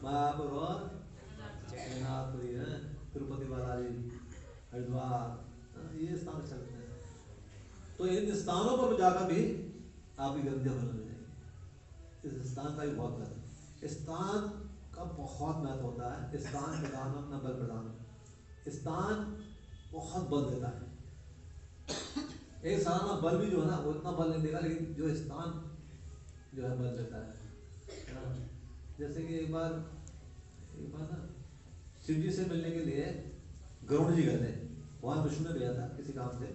S2: मायापुर और जगन्नाथपुरी है, तिरुपति बालाजी, हरिद्वार, ये स्थान अच्छे लगते हैं। तो इन स्थानों पर जाकर भी आपकी ग्रंथियाँ बनने लग जाएंगी। इस स्थान का भी बहुत महत्व, स्थान का बहुत महत्व होता है। स्थान प्रधानम न बल प्रधानम, स्थान बहुत बल देता है। एक सालाना बल भी जो है ना, वो इतना बल नहीं देगा, लेकिन जो स्थान जो है बल देता है। जैसे कि एक बार ना शिव जी से मिलने के लिए गरुड़ जी गए थे, वहाँ विष्णु ने भेजा था किसी काम से,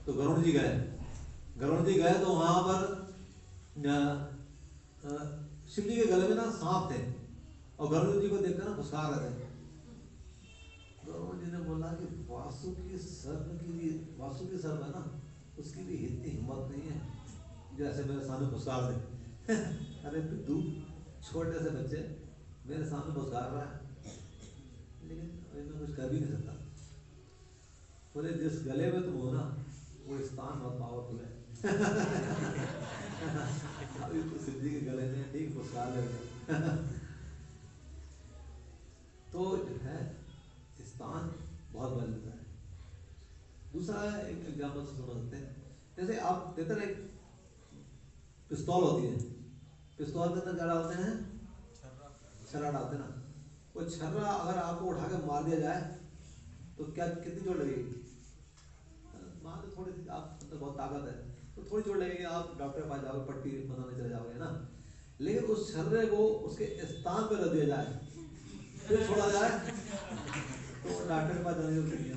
S2: तो गरुड़ जी गए तो वहाँ पर शिव जी के गले में ना सांप थे, और गरुड़ जी को देखकर ना फुसकार रहे थे। गरुड़ जी ने बोला कि वासुकी सर्प है ना, उसकी भी इतनी हिम्मत नहीं है जैसे मेरे सामने फुसकार दे अरे तू छोटे से बच्चे मेरे सामने फुसकार रहा है, लेकिन मैं कुछ कर भी नहीं सकता। बोले जिस गले में तुम हो ना, वो स्थान बहुत पावरफुल है अभी तो सिद्धि के गले में ठीक फुसकार लग गया तो जो है एग्जाम्पल से समझ सकते हैं। जैसे आप देते ना, एक पिस्तौल होती है, पिस्तौल के अंदर क्या डालते हैं? छर्रा डालते हैं ना। वो छर्रा अगर आपको उठा के मार दिया जाए तो क्या कितनी चोट लगेगी? मान लो थोड़ी सी, आप अंदर बहुत ताकत है तो थोड़ी चोट लगेगी, आप डॉक्टर के पास जाओगे, पट्टी बनाने चले जाओगे ना। लेकिन उस छर्रे को उसके स्थान पर रख दिया जाए, फिर छोड़ा जाए तो डॉक्टर के पास जाने की जरूरत नहीं है।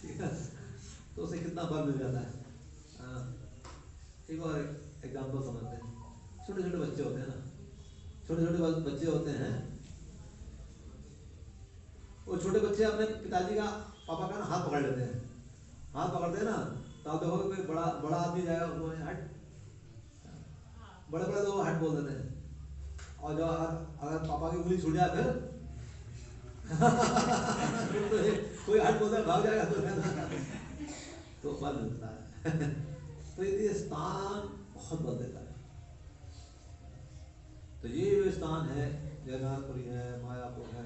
S2: ठीक है, तो उसे कितना बल मिल जाता है। एक और एग्जाम्पल समझते हैं। छोटे छोटे बच्चे होते हैं ना, छोटे छोटे बच्चे होते हैं, वो छोटे बच्चे अपने पिताजी का, पापा का ना हाथ पकड़ लेते हैं। हाथ पकड़ते हैं ना तो आप देखोगे कोई बड़ा बड़ा आदमी जाएगा, उन्होंने हट, बड़े बड़े लोग हट बोल देते हैं। और जो अगर पापा की उंगली छूट जाए फिर तो कोई हट बोलता है, भाग जाएगा तो बल मिलता है। तो ये स्थान बहुत बल देता है। तो ये जो स्थान है, जगन्नाथपुरी है, मायापुर है,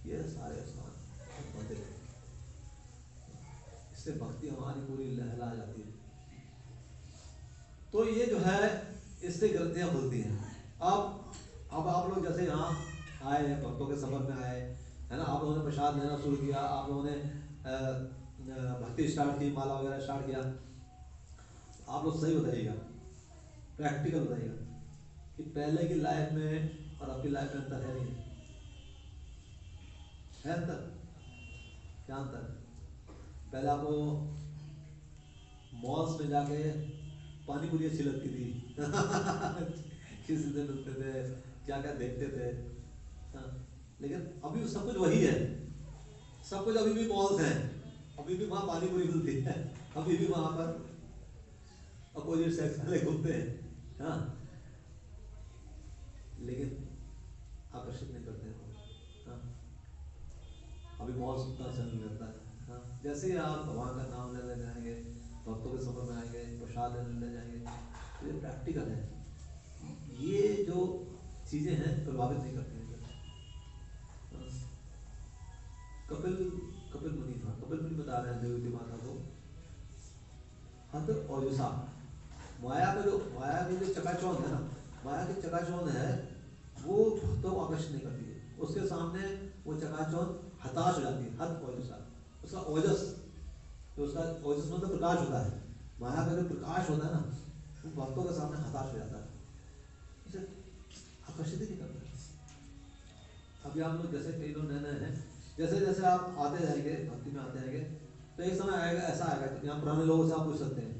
S2: ये सारे स्थान बहुत बल देते हैं। इससे भक्ति हमारी पूरी लहला जाती है। तो ये जो है, इससे ग्रंथियां खुलती हैं। अब आप लोग जैसे यहाँ आए हैं, भक्तों के सफर में आए है ना, आप लोगों ने प्रसाद लेना शुरू किया, आप लोगों ने भक्ति स्टार्ट की, माला वगैरह स्टार्ट किया। आप लोग सही बताइएगा, प्रैक्टिकल बताइएगा कि पहले की लाइफ में और आपकी लाइफ में अंतर है नहीं है? अंतर क्या? अंतर पहले आपको मॉल्स में जाके पानी पूरी अच्छी लगती थी किस दिन मिलते थे, क्या क्या देखते थे। लेकिन अभी सब कुछ वही है, सब कुछ अभी भी मॉल्स हैं, अभी भी वहाँ पानी पूरी मिलती है, अभी भी वहाँ पर अपोजिट सेक्स वाले घूमते हैं। हाँ, लेकिन आकर्षित नहीं करते हैं। हाँ, अभी मॉल्स उतना अच्छा नहीं लगता है। हाँ, जैसे ही आप भगवान का नाम लेने जाएंगे, भक्तों के सफर में आएंगे, प्रसाद लेने जाएंगे, तो ये प्रैक्टिकल है। ये जो चीजें हैं प्रभावित नहीं करती हैं। कपिल मुनि बता रहे हैं देवी माता को, हत और युसा, माया की जो चकाचौंध है ना, माया की चकाचौंध है, वो भक्तों को आकर्षित नहीं करती है। उसके सामने वो चकाचौंध हताश हो जाती है। हत और युसा, उसका ओजस, जो उसका ओजस मतलब प्रकाश होता है, माया का जो प्रकाश होता है ना, वो भक्तों के सामने हताश हो जाता है, उसे आकर्षित ही नहीं करता। अभी आप लोग जैसे कई लोग नए हैं, जैसे जैसे आप आते जाएंगे, भक्ति में आते जाएंगे, तो एक समय आएगा, ऐसा आएगा, यहाँ पुराने लोगों से आप पूछ सकते हैं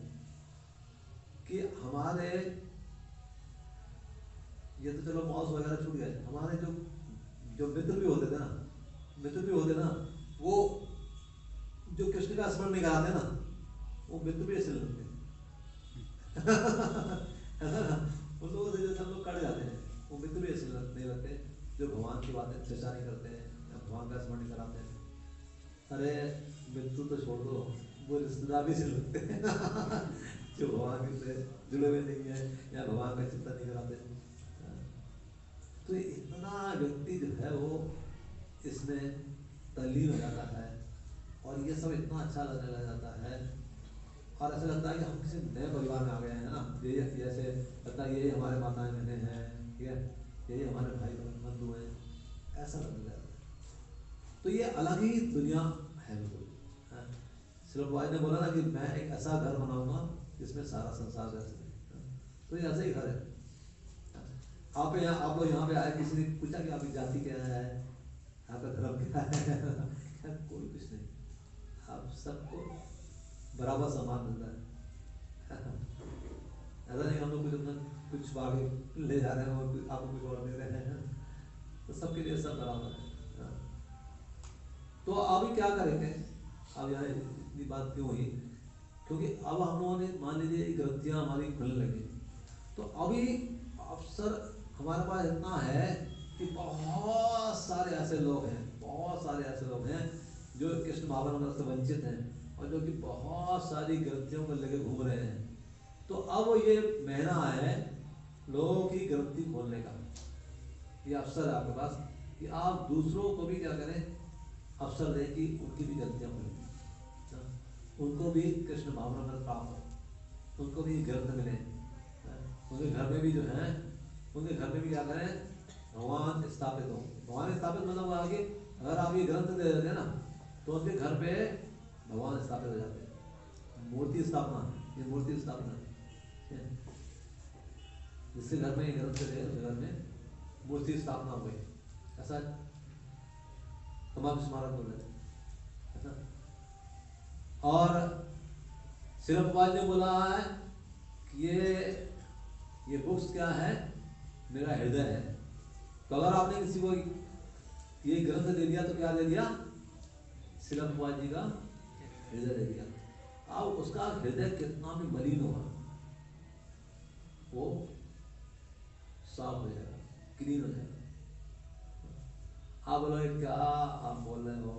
S2: कि हमारे, ये तो चलो मॉल्स वगैरह छूट गए, हमारे जो मित्र भी होते थे ना, वो जो कृष्ण का स्मरण नहीं कराते ना, वो मित्र भी ऐसे लगते हैं है ना, उन लोगों से जैसे हम लोग कट जाते हैं, वो मित्र भी ऐसे नहीं लगते जो भगवान की बातें चर्चा नहीं करते हैं या भगवान का स्मरण नहीं कराते हैं। अरे मित्र तो छोड़ दो, वो रिश्तेदार भी से लगते हैं जो भगवान से जुड़े हुए नहीं है या भगवान का चिंतन नहीं कराते। तो इतना व्यक्ति जो है वो इसमें तल्लीन हो जाता है और ये सब इतना अच्छा लगने लग जाता है, और ऐसा लगता है कि हम किसी नए परिवार में आ गए हैं ना। ये जैसे लगता है ये हमारे माताएं बहनें हैं, ठीक है, यही हमारे भाई बंधु हैं, ऐसा लगने लगता है। तो ये अलग ही दुनिया है बिल्कुल। श्रीलभाई ने बोला ना कि मैं एक ऐसा घर बनाऊंगा जिसमें सारा संसार रह सके, तो ये ऐसा ही घर है। आप लोग यहाँ पे आए, किसी ने पूछा कि आपकी जाति क्या है, आपका धर्म क्या है कोई कुछ नहीं, आप सबको बराबर सम्मान मिलता है। ऐसा नहीं हम लोग कुछ अपना कुछ आगे ले जा रहे हैं और आपको कुछ और दे रहे हैं, तो सबके लिए सब बराबर है। तो अभी क्या करेंगे, अब यहाँ इतनी बात क्यों हुई, क्योंकि अब हम लोगों ने मान लीजिए ग्रंथियाँ हमारी खुलने लगी, तो अभी अवसर हमारे पास इतना है कि बहुत सारे ऐसे लोग हैं जो कृष्ण भावनामृत से वंचित हैं और जो कि बहुत सारी ग्रंथियों को लेकर घूम रहे हैं। तो अब ये महीना है लोगों की ग्रंथि खोलने का, ये अवसर है आपके पास कि आप दूसरों को भी क्या करें, अवसर दें कि उनकी भी गलतियाँ हुई, उनको भी कृष्ण भावना में प्राप्त हो, उनको भी ग्रंथ मिले, उनके घर में भी जो है, उनके घर में भी क्या करें, भगवान स्थापित हो। भगवान स्थापित मतलब हुआ कि अगर आप ये ग्रंथ दे देते हैं ना तो उनके घर पे भगवान स्थापित हो जाते हैं। मूर्ति स्थापना, ये मूर्ति स्थापना है। जिसके घर में ये ग्रंथ दे, उसके घर में मूर्ति स्थापना हो गई, ऐसा तमाम स्मारक बोल रहे थे। और श्रील प्रभुपाद ने बोला है कि ये बुक्स क्या है, मेरा हृदय है। तो अगर आपने किसी को ये ग्रंथ दे दिया तो क्या दे दिया, श्रील प्रभुपाद जी का हृदय दे दिया। अब उसका हृदय कितना भी मलिन होगा वो साफ हो जाएगा, क्लीन हो जाएगा। आप बोलोगे क्या आप बोल रहे हो,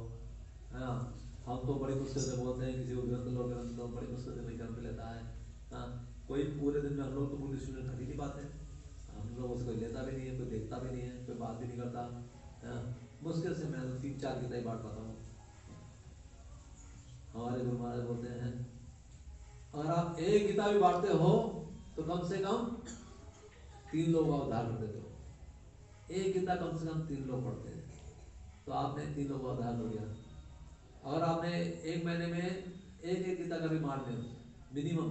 S2: है ना, हम तो बड़ी मुश्किल से बोलते हैं किसी को ग्रंथ लो, बड़ी मुश्किल से कोई ग्रंथ लेता है। हाँ, कोई पूरे दिन में हम लोग तो बुक डिस्ट्रीब्यूशन कर ही नहीं पाते, हम लोग उसको कोई लेता भी नहीं है, कोई देखता भी नहीं है, कोई बात भी नहीं करता। हाँ, मुश्किल से मैं 3-4 किताबें बांट पाता हूँ। हमारे गुरु महाराज बोलते हैं अगर आप एक गीता भी बांटते हो तो कम से कम 3 लोग आप उद्धार कर देते हो। एक गीता कम से कम 3 लोग पढ़ते हैं तो आपने 3 लोग का उद्धार हो गया। अगर आपने एक महीने में एक गीता का भी बांट दिया, मिनिमम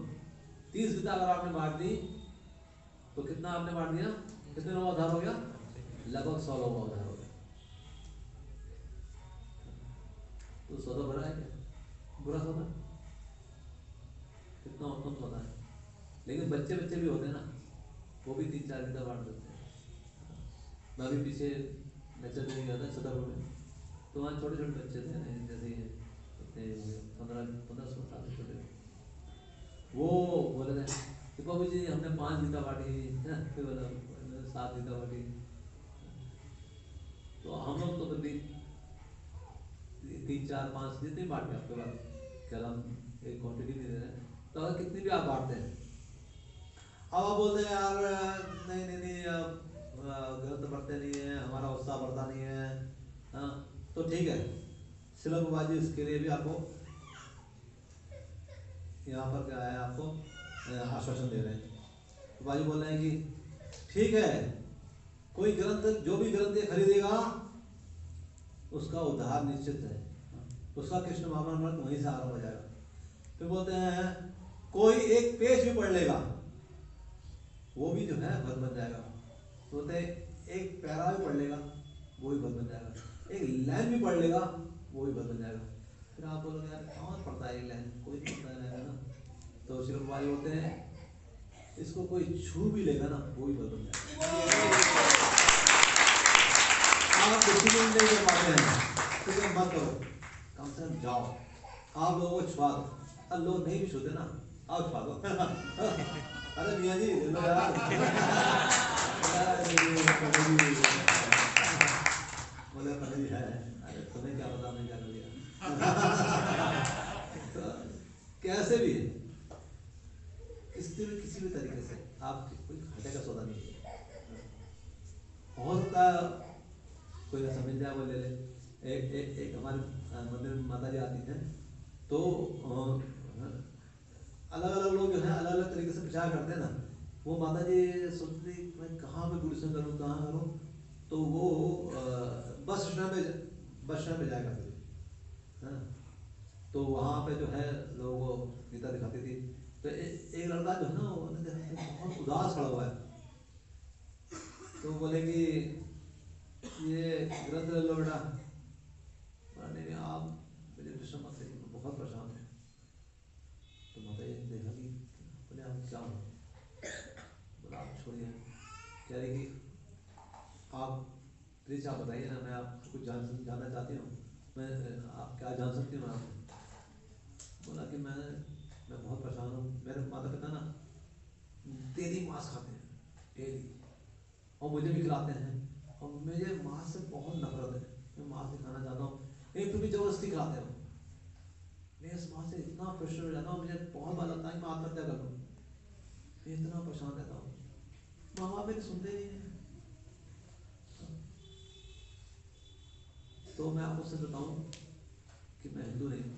S2: 30 गीता अगर आपने बांट दी तो कितना आपने बांट दिया, कितने लोग का उद्धार हो गया, लगभग 100 लोग का उद्धार हो गया। तो सौदा बुरा है क्या, बुरा सौदा, कितना उत्तम सौदा है। लेकिन बच्चे भी होते हैं ना, वो भी 3-4 गीता बांट देते हैं। मैं भी पीछे लेक्चर देने गया था छतरपुर में, तो वहाँ छोटे छोटे बच्चे थे, जैसे 15-16 साल के छोटे, वो बोले थे कि बाबू जी हमने 5 गीता बांटी है, फिर बोला 7 गीता बांटी। तो हम लोग तो कभी 3-4-5 जितने बांटे आपके पास, क्या हम एक क्वान्टिटी नहीं दे रहे हैं, तो अगर कितनी भी आप बांटते हैं, अब आप बोलते हैं यार नहीं ग्रंथ बढ़ते नहीं है, हमारा उत्साह बढ़ता नहीं है। हाँ, तो ठीक है, श्रील प्रभुपाद जी इसके लिए भी आपको यहाँ पर क्या है, आपको आश्वासन दे रहे हैं। प्रभुपाद जी बोल रहे हैं कि ठीक है, कोई ग्रंथ, जो भी ग्रंथ ये खरीदेगा उसका उद्धार निश्चित है, उसका कृष्ण भावनामृत वहीं से आरंभ हो जाएगा। फिर बोलते हैं कोई एक पेज भी पढ़ लेगा वो भी जो है भक्त बन जाएगा। बोलते हैं एक पैरा भी पढ़ लेगा वो भी भक्त बन जाएगा, एक लाइन भी पढ़ लेगा वो भी भक्त बन जाएगा। फिर आप बोलोगे यार कौन पढ़ता है एक लाइन, कोई नहीं पढ़ता है ना। तो श्रील प्रभुपाद बोलते हैं इसको कोई छू भी लेगा ना वो भी भक्त बन जाएगा। आप डिसिप्लिन नहीं कर पाते हैं तो मत करो, कम से कम जाओ, आप लोगों को छुआ दो। अब लोग नहीं भी छूते ना, आओ छुआ दो। अरे मियाँ जी लो यार, बोले पहले है, अरे तुम्हें क्या पता मैं क्या कर दिया। तो कैसे भी किसी भी तरीके से आप कोई घाटे का सौदा नहीं है। हो सकता है कोई ना समझ जाए वो ले ले। एक हमारे मंदिर में माता जी आती हैं, तो अलग अलग लोग जो है अलग अलग तरीके से प्रचार करते हैं ना। वो माता जी सोचती मैं कहाँ पे गुरुसन करूँ, कहाँ करूँ, तो वो बस स्टैंड पे जाया करती थी। तो वहाँ पे जो है लोगों को गीता दिखाती थी। तो एक लड़का जो है ना वो बहुत उदास खड़ा हुआ है, तो बोले कि ये ग्रंथ ले लो बेटा। नहीं आप मुझे डिस्टर्ब मत करिए, मैं बहुत परेशान हूँ। तो माता जी ने देखा कि बोले आप क्या हो, बोला आप छोड़िए, कह रही कि आप प्लीज आप बताइए ना, मैं आपसे कुछ जानना चाहती हूँ, मैं आप क्या जान सकती हूँ मैं आपसे। बोला कि मैं बहुत परेशान हूँ, मेरे माता पिता ना डेली मांस खाते हैं डेली, और मुझे भी खिलाते हैं, और मुझे मांस से बहुत नफरत है, मैं मांस नहीं खाना चाहता हूँ, लेकिन फिर भी जबरदस्ती खिलाते हो। मैं इस मांस से इतना प्रेशर हो जाता हूँ, मुझे बहुत बार लगता है कि मैं आत्महत्या कर लूँ, मैं इतना परेशान रहता हूँ। माँ बाप मेरे सुनते नहीं है। तो मैं आपको सच बताऊं कि मैं हिंदू नहीं हूँ।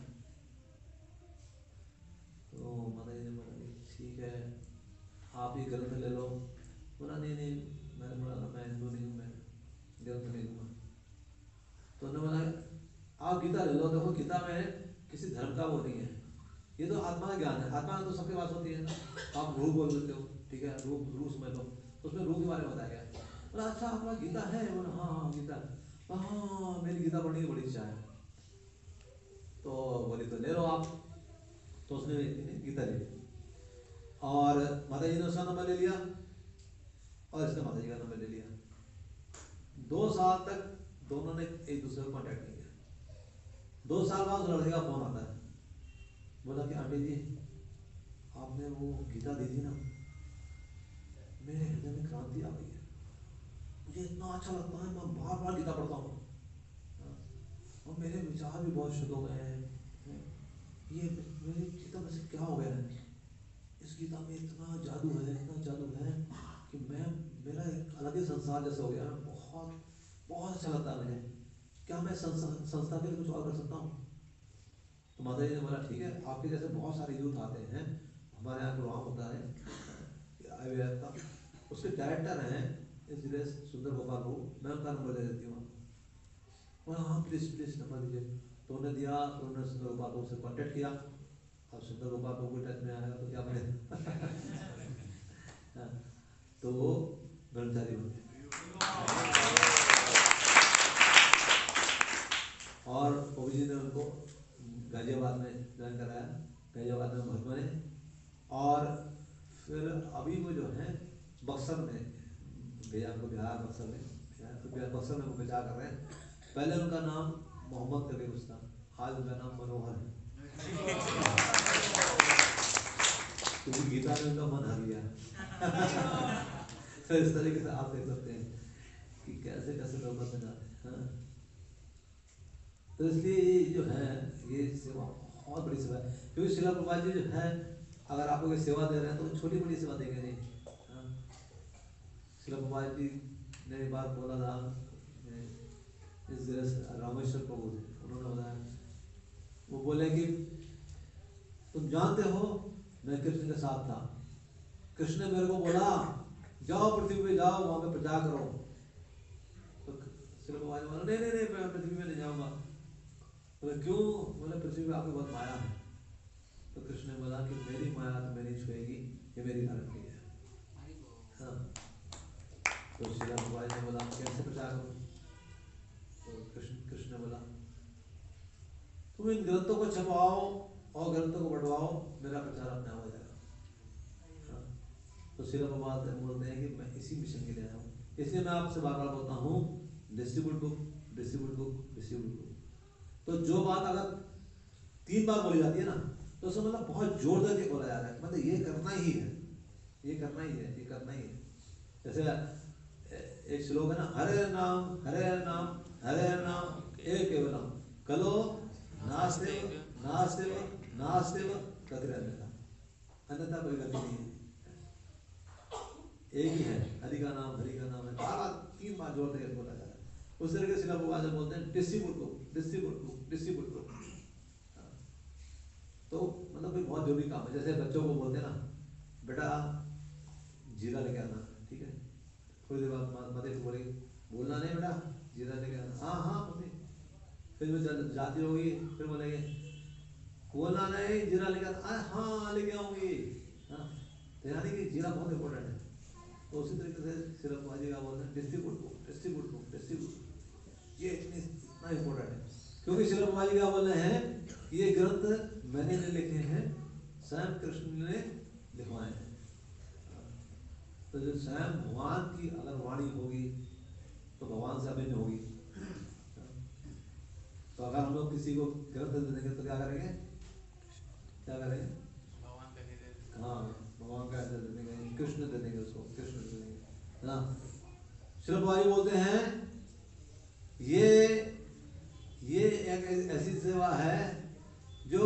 S2: तो माता जी ने बोला कि ठीक है आप ये ग्रंथ ले लो। बोला नहीं नहीं, मैंने बोला ना मैं हिंदू नहीं हूँ, मैं ग्रंथ नहीं दूंगा। तो उन्होंने बोला आप गीता ले लो। देखो गीता में किसी धर्म का वो नहीं है, ये तो आत्मा का ज्ञान है। आत्मा तो सबके पास होती है ना, आप रूह बोल देते हो, ठीक है, रूह समझ लो, तो उसमें रूह के बारे में बताया गया है। बोला अच्छा आपका गीता है? बोला हाँ हाँ गीता है। हाँ मेरी गीता पढ़ने की बड़ी इच्छा है। तो बोली तो ले लो आप। तो उसने गीता ले ली और माता जी ने उसका नंबर ले लिया और इसने माता जी का नंबर ले लिया। 2 साल तक दोनों ने एक दूसरे को कॉन्टेक्ट नहीं किया। 2 साल बाद उस लड़के का फोन आता है, बोला कि आंटी जी आपने वो गीता दी थी ना, मेरे हृदय में क्रांति आ गई है, मुझे इतना अच्छा लगता है, मैं बार बार गीता पढ़ता हूँ और मेरे विचार भी बहुत शुद्ध हो गए हैं। ये मेरी गीता में से क्या हो गया है, इस गीता में इतना जादू है, इतना जादू है कि मेरा एक अलग ही संसार जैसे हो गया। बहुत बहुत अच्छा लगता है मुझे। क्या मैं संस्था के लिए कुछ और कर सकता हूँ? तो माता जी ने बोला ठीक है, आपके जैसे बहुत सारे यूथ आते हैं, हमारे यहाँ प्रोग्राम होता है IVF का, उसके डायरेक्टर हैं इंजीनियर सुंदर गोपाल को, मैं उनका नंबर दे देती हूँ। बोला हाँ प्लीज़ नंबर दीजिए। तो उन्होंने दिया, तो उन्होंने सुंदर गोपाल को से कॉन्टेक्ट किया। अब सुंदर गोपाल को कोई टच में आएगा तो क्या बने तो वो ब्रह्मचारी बन गए और ओबी जी ने उनको गाजियाबाद में ज्वाइन कराया, गाजियाबाद में भक्त बने। और फिर अभी वो जो है बक्सर में भेजा, उनको बिहार बक्सर में बक्सर में वो प्रचार कर रहे हैं। पहले उनका नाम मोहम्मद करके कुछ था, आज उनका नाम मनोहर है क्योंकि गीता ने उनका मन हर लिया तो इस तरीके से आप देख सकते हैं कि कैसे कैसे लोग बन जाते हैं। तो इसलिए ये जो है ये सेवा बहुत बड़ी सेवा है, क्योंकि श्रील प्रभुपाद जी जो है अगर आपको कोई सेवा दे रहे हैं तो छोटी बड़ी सेवा देंगे नहीं। श्रील प्रभुपाद जी ने एक बार बोला था इस रामेश्वर प्रभु थे, उन्होंने बताया, वो बोले कि तुम जानते हो मैं कृष्ण के साथ था, कृष्ण ने मेरे को बोला जाओ पृथ्वी पे जाओ, वहां पे प्रचार करो। तो श्रील प्रभुपाद जी बोला नहीं मैं पृथ्वी में नहीं जाऊंगा। बोले क्यों? बोले पृथ्वी पे आपकी बहुत माया है। तो कृष्ण ने बोला कि मेरी माया तो मेरी छुएगी, ये मेरी गारंटी है। हाँ। तो श्रील प्रभुपाद ने बोला कैसे प्रचार करूं? तो कृष्ण ने बोला तुम इन ग्रंथों को छपवाओ और ग्रंथों को बढ़वाओ, मेरा प्रचार अपने आप हो जाएगा। हाँ। तो श्रील प्रभुपाद बोलते हैं कि मैं इसी मिशन के लिए आया हूँ, इसलिए मैं आपसे बार बार बोलता हूँ डिस्ट्रीब्यूट बुक। तो जो बात अगर 3 बार बोली जाती है ना, तो उसमें मतलब बहुत जोर दे के बोला जा रहा है, मतलब ये करना ही है, ये करना ही है, ये करना ही है। जैसे एक श्लोक है ना, हरे नाम एक केवलम कलो नास्तेव गतिरन्यथा, अन्यथा कोई गति नहीं है, एक ही है, हरि का नाम है। बार 3 बार जोर देकर बोला जा रहा है। उस तरीके से भगवान बोलते हैं डिस्ट्रीब्यूट को। तो मतलब कोई बहुत जरूरी काम है। जैसे बच्चों को बोलते हैं ना, बेटा जीरा लेके आना, ठीक है, थोड़ी देर बाद मदर को बोलेगी बोलना नहीं बेटा जीरा लेके आना, हाँ मम्मी। फिर वो जाती होगी, फिर बोलेंगे बोलना नहीं जीरा लेके आना, हाँ लेके आऊंगी। हाँ, तो यानी कि जीरा बहुत इंपॉर्टेंट है। तो उसी तरीके से सिर्फ बाजी का बोलते हैं डिस्ट्रीब्यूट बुक, ये इतना इम्पोर्टेंट है, क्योंकि श्रील प्रभुपाद जी क्या बोल रहे हैं, ये ग्रंथ मैंने नहीं लिखे हैं, स्वयं कृष्ण ने लिखवाए हैं। तो जो स्वयं भगवान की अगर वाणी होगी तो भगवान से अभिन्न होगी। तो अगर हम लोग किसी को ग्रंथ दे देंगे तो क्या करेंगे?
S1: भगवान का हृदय,
S2: हाँ भगवान का हृदय दे देंगे, कृष्ण दे देंगे उसको, कृष्ण दे देंगे ना। श्रील प्रभुपाद जी बोलते हैं ये एक ऐसी सेवा है जो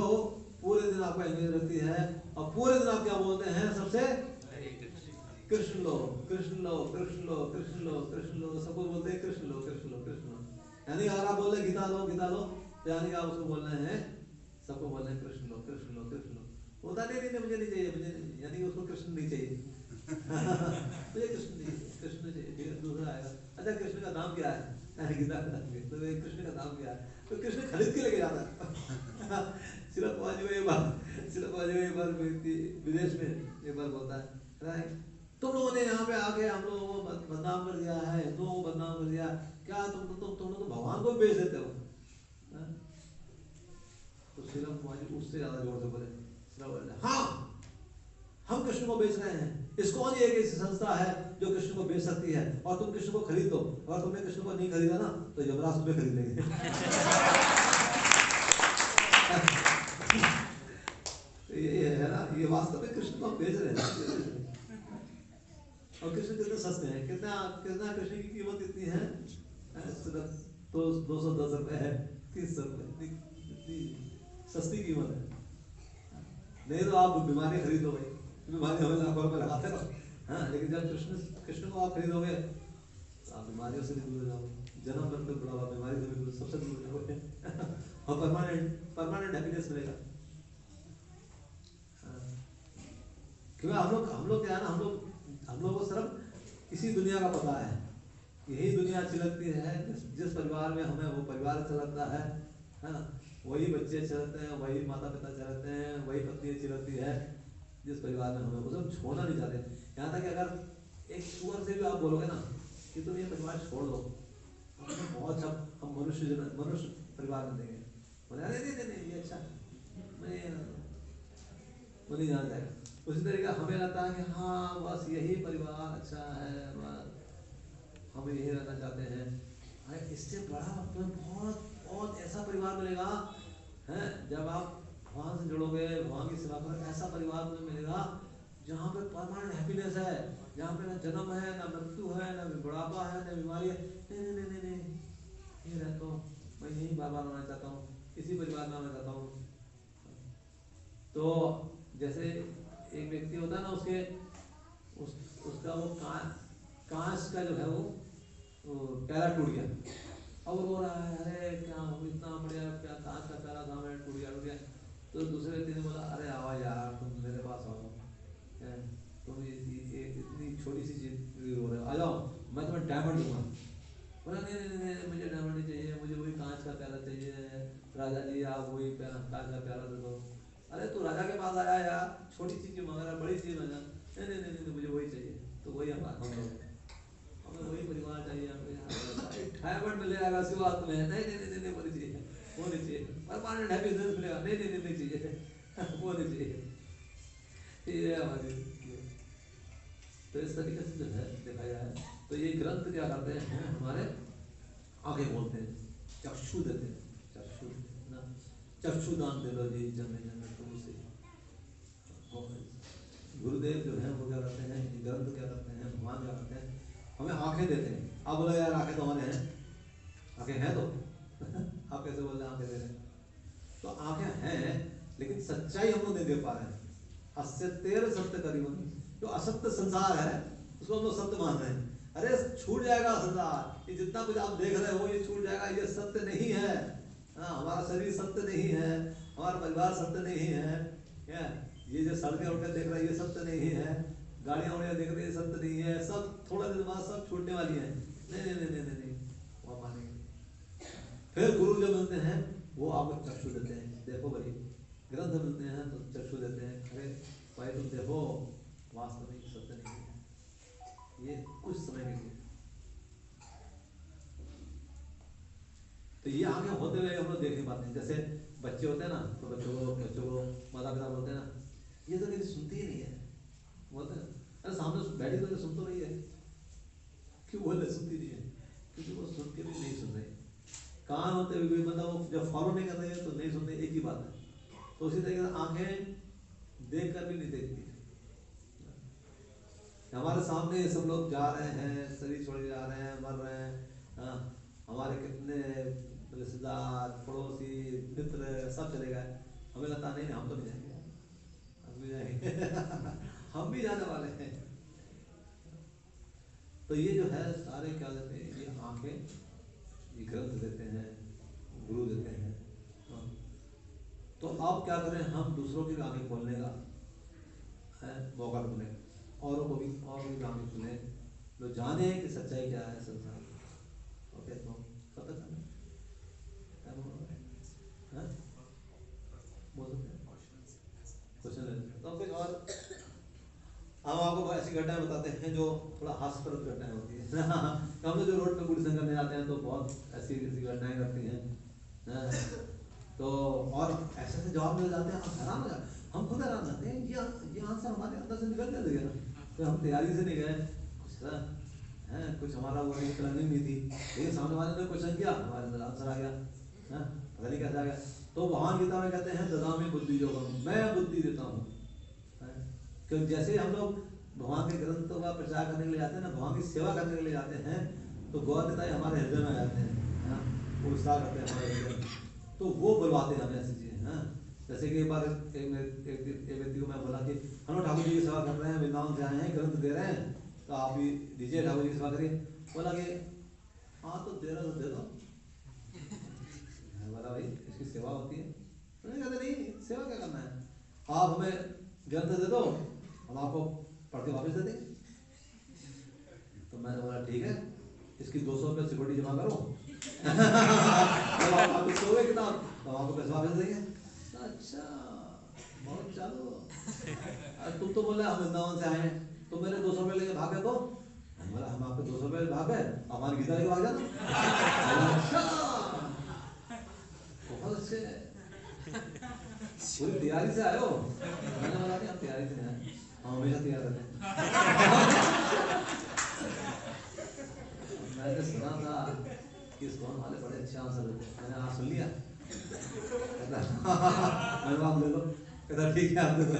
S2: पूरे दिन आपको एंगेज रखती है, और पूरे दिन आप क्या बोलते हैं सबसे कृष्ण लो, सबको बोलते हैं कृष्ण लो। यानी अगर आप बोल रहे गीता लो तो यानी कि आप उसको बोल रहे हैं, सबको बोल रहे हैं कृष्ण लो कृष्ण लो कृष्ण लो। होता नहीं मुझे नहीं चाहिए, मुझे नहीं, यानी कि उसको कृष्ण नहीं चाहिए। मुझे कृष्ण चाहिए, कृष्ण चाहिए। फिर दूसरा आएगा, अच्छा कृष्ण का नाम क्या है, गीता तो कृष्ण का नाम क्या है, तो कृष्ण खरीद के लेके जाता है। सिर्फ बाजू एक बार विदेश में एक बार बोलता है, तुम लोगों ने यहाँ पे आके हम लोगों को बदनाम कर दिया है, हिंदुओं को बदनाम कर दिया, क्या तुम लोग तो भगवान को बेच देते हो। तो श्रीराम कुमार जी उससे ज्यादा जोर से बोले, हाँ हम कृष्ण को बेच रहे हैं, इस्कॉन एक ऐसी संस्था है जो कृष्ण को बेच सकती है, और तुम कृष्ण को खरीद दो, अगर तुमने कृष्ण को नहीं खरीदा ना तो यमराज तुम्हें खरीद लेंगे। ये है ना, ये वास्तव में कृष्ण को बेच रहे हैं। और कृष्ण कितने सस्ते हैं, कितना कृष्ण की कीमत कितनी है, सिर्फ तो 210 रुपए है, 30 रुपए, इतनी सस्ती कीमत है। नहीं तो आप बीमारी खरीदो भाई, बीमारी हमें लाखों रुपए लगाते रहो, हाँ, लेकिन जब कृष्ण को आप खरीदोगे तो आप बीमारियों से भी दूर हो जाओगे, जन्म मृत्यु बुढ़ापा बीमारी से भी दूर, सबसे दूर हो जाओगे। और परमानेंट हैप्पीनेस मिलेगा। क्योंकि हम लोग क्या है ना, हम लोग को सिर्फ इसी दुनिया का पता है, यही दुनिया अच्छी लगती है, जिस परिवार में हमें वो परिवार अच्छा लगता है ना, वही बच्चे अच्छे लगते हैं, वही माता पिता अच्छे लगते हैं, वही पत्नी अच्छी लगती है, जिस परिवार में हमें, वो सब छोड़ना नहीं चाहते। यहाँ तक कि अगर एक सुअर से भी आप बोलोगे ना कि तुम ये परिवार छोड़ दो, बहुत अच्छा हम मनुष्य परिवार में देंगे, बोले नहीं ये अच्छा वो नहीं जाना जाएगा। उसी तरीके हमें लगता है कि हाँ बस यही परिवार अच्छा है, हम यही रहना चाहते हैं। इससे बड़ा तुम्हें बहुत ऐसा परिवार मिलेगा है, जब आप भगवान से जुड़ोगे, भगवान की सेवा करोगे, ऐसा परिवार तुम्हें मिलेगा जहाँ पे परमानेंट हैप्पीनेस है, जहाँ पे ना जन्म है, ना मृत्यु है, ना बुढ़ापा है, ना बीमारी है। नहीं, ये रहता हूँ मैं, यही बार रहना चाहता हूँ, इसी परिवार में रहना चाहता हूँ। तो जैसे एक व्यक्ति होता है ना, उसका वो कांच का जो है वो प्याला टूट गया, अब रो रहा है, अरे क्या इतना बढ़िया क्या कांच का प्याला था, मैं टूट गया। तो दूसरे व्यक्ति ने बोला, अरे आओ यार तुम मेरे पास आओ, तुम इतनी छोटी सी चीज रो रहे हो, आ जाओ मैं तुम्हें डायमंड दूंगा। बोला नहीं मुझे डायमंड नहीं चाहिए, मुझे वही कांच का प्याला चाहिए, राजा जी आप वही कांच का प्याला दे दो। अरे तू राजा के पास आया यार, छोटी चीज क्यों मांग रहा, बड़ी चीज मांगा। नहीं मुझे वही चाहिए। तो वही हमें वही परिवार चाहिए, हमें डायमंड मिल जाएगा शुरुआत में, नहीं वो नहीं चाहिए, वो नहीं चाहिए, परमानेंट हैप्पीनेस मिलेगा, नहीं चाहिए, वो नहीं चाहिए। ये हमारी तो इस तरीके से जो है देखा जाए तो ये ग्रंथ क्या करते हैं, हमारे आगे बोलते हैं, चक्षु देते हैं, चक्षु ना, चक्षुदान दे लो जी जन्मे जन्मे तुम से। गुरुदेव जो है वो क्या करते हैं, ये ग्रंथ क्या करते हैं, भगवान क्या करते हैं, हमें आंखें देते हैं। आप बोलो यार आंखें तो हमारे हैं, आंखें हैं तो आप कैसे बोल रहे हैं आंखें दे रहे हैं, तो आंखें हैं लेकिन सच्चाई हम लोग नहीं देख पा रहे हैं। असत्य सत्य करीबन, जो असत्य संसार है उसको हम लोग सत्य मान रहे हैं। अरे छूट जाएगा संसार, ये जितना कुछ आप देख रहे हो ये छूट जाएगा, ये सत्य नहीं है। हाँ, हमारा शरीर सत्य नहीं है, हमारा परिवार सत्य नहीं है, ये जो सड़कें उड़कर देख रहे हैं ये सत्य नहीं है, गाड़ियाँ उड़ियाँ देख रहे हैं सत्य नहीं है, सब थोड़ा दिन बाद सब छूटने वाली है। नहीं वो मानेंगे। फिर गुरु जो मिलते हैं वो आपको चक्षु देते हैं, देखो भाई ग्रंथ मिलते हैं तो चक्षु देते हैं, अरे भाई तुम देखो वास्तविक सत्य नहीं है, ये कुछ समय के लिए। तो ये आगे होते हुए हम लोग देख नहीं पाते। जैसे बच्चे होते हैं ना, तो बच्चों को माता पिता बोलते हैं ना, ये तो मेरी सुनती ही नहीं है, बोलते हैं अरे सामने बैठी तो सुन तो रही है, क्यों बोले सुनती नहीं है, क्योंकि वो सुन के भी नहीं सुन रहे, कान होते हुए भी मतलब वो जब फॉलो नहीं कर रहे हैं तो नहीं सुन रहे, एक ही बात है। तो उसी तरीके से आंखें देख कर भी नहीं देखती। हमारे सामने ये सब लोग जा रहे हैं, शरीर छोड़ जा रहे हैं, मर रहे हैं, हमारे कितने रिश्तेदार पड़ोसी मित्र सब चले गए, हमें लगता नहीं हम तो नहीं जाएंगे, हम भी जाएंगे हम भी जाने वाले हैं। तो ये जो है सारे क्या कहते हैं, ये आंखें ये ग्रंथ देते हैं, गुरु देते हैं। तो आप क्या करें, हम दूसरों की आंखें खोलने का मौका ढूंढें, औरों को भी आंखें खुलें, जो जाने कि सच्चाई क्या है संसार में। ओके, तो कब तक करना टाइम होगा, बोल सकते हैं क्वेश्चन ले तो कुछ और। हम आपको ऐसी घटनाएं बताते हैं जो थोड़ा हास्यप्रद घटनाएं होती है। हम तो जो रोड पे गुड़ संग करने जाते हैं तो बहुत ऐसी घटनाएं करती हैं। तो और ऐसे से जवाब मिल जाते हैं, हम हैरान हो जाते हैं, हम खुद हैरान जाते हैं। ये आंसर हमारे अंदर से निकल जाते हैं ना, तो हम तैयारी से नहीं गए कुछ हमारा वो प्लानिंग नहीं थी, लेकिन सामने वाले ने क्वेश्चन किया, हमारे अंदर आंसर आ गया। पता नहीं कैसे आ गया। तो भगवान गीता में कहते हैं ददामि बुद्धि योगम, मैं बुद्धि देता हूँ। क्योंकि जैसे हम लोग भगवान के ग्रंथों का प्रचार करने के लिए जाते हैं ना, भगवान की सेवा करने के लिए जाते हैं, तो गौरताई हमारे हृदय में आ जाते हैं, वो विस्तार करते हैं हमारे हृदय में, तो वो बुलवाते हैं हमें ऐसी चीज़ें। जैसे कि एक बार एक व्यक्ति को मैं बोला कि हम लोग ठाकुर जी की सेवा कर रहे हैं, वृंदावन से आए हैं, ग्रंथ दे रहे हैं, तो आप भी दीजिए, ठाकुर जी की सेवा करिए। बोला कि हाँ तो दे रहा तो दे दो। बोला भाई इसकी सेवा होती है। उन्होंने कहते नहीं, सेवा क्या करना है, आप हमें ग्रंथ दे दो, हम आपको पढ़ के वापस दे देंगे। तो मैंने बोला ठीक है, इसकी 200 रुपये सिक्योरिटी जमा करो। तो आप सोए किताब तो आपको पैसा वापस देंगे। अच्छा बहुत चालू। तुम तो बोले हम वृंदावन से आए हैं, तो मेरे 200 रुपये लेके भागे तो बोला हम आपके 200 रुपये भाग गए, हमारी गीता लेके भाग जाना। अच्छा बहुत अच्छे, पूरी तैयारी से आए हो। मैंने बोला कि हम तैयारी से आए, हम हमेशा तैयार रहते हैं। मैंने सुना था कि स्कॉन वाले बड़े अच्छे आंसर देते हैं, मैंने आज सुन लिया। मैंने आप ले लो, कहता ठीक है आप ले लो।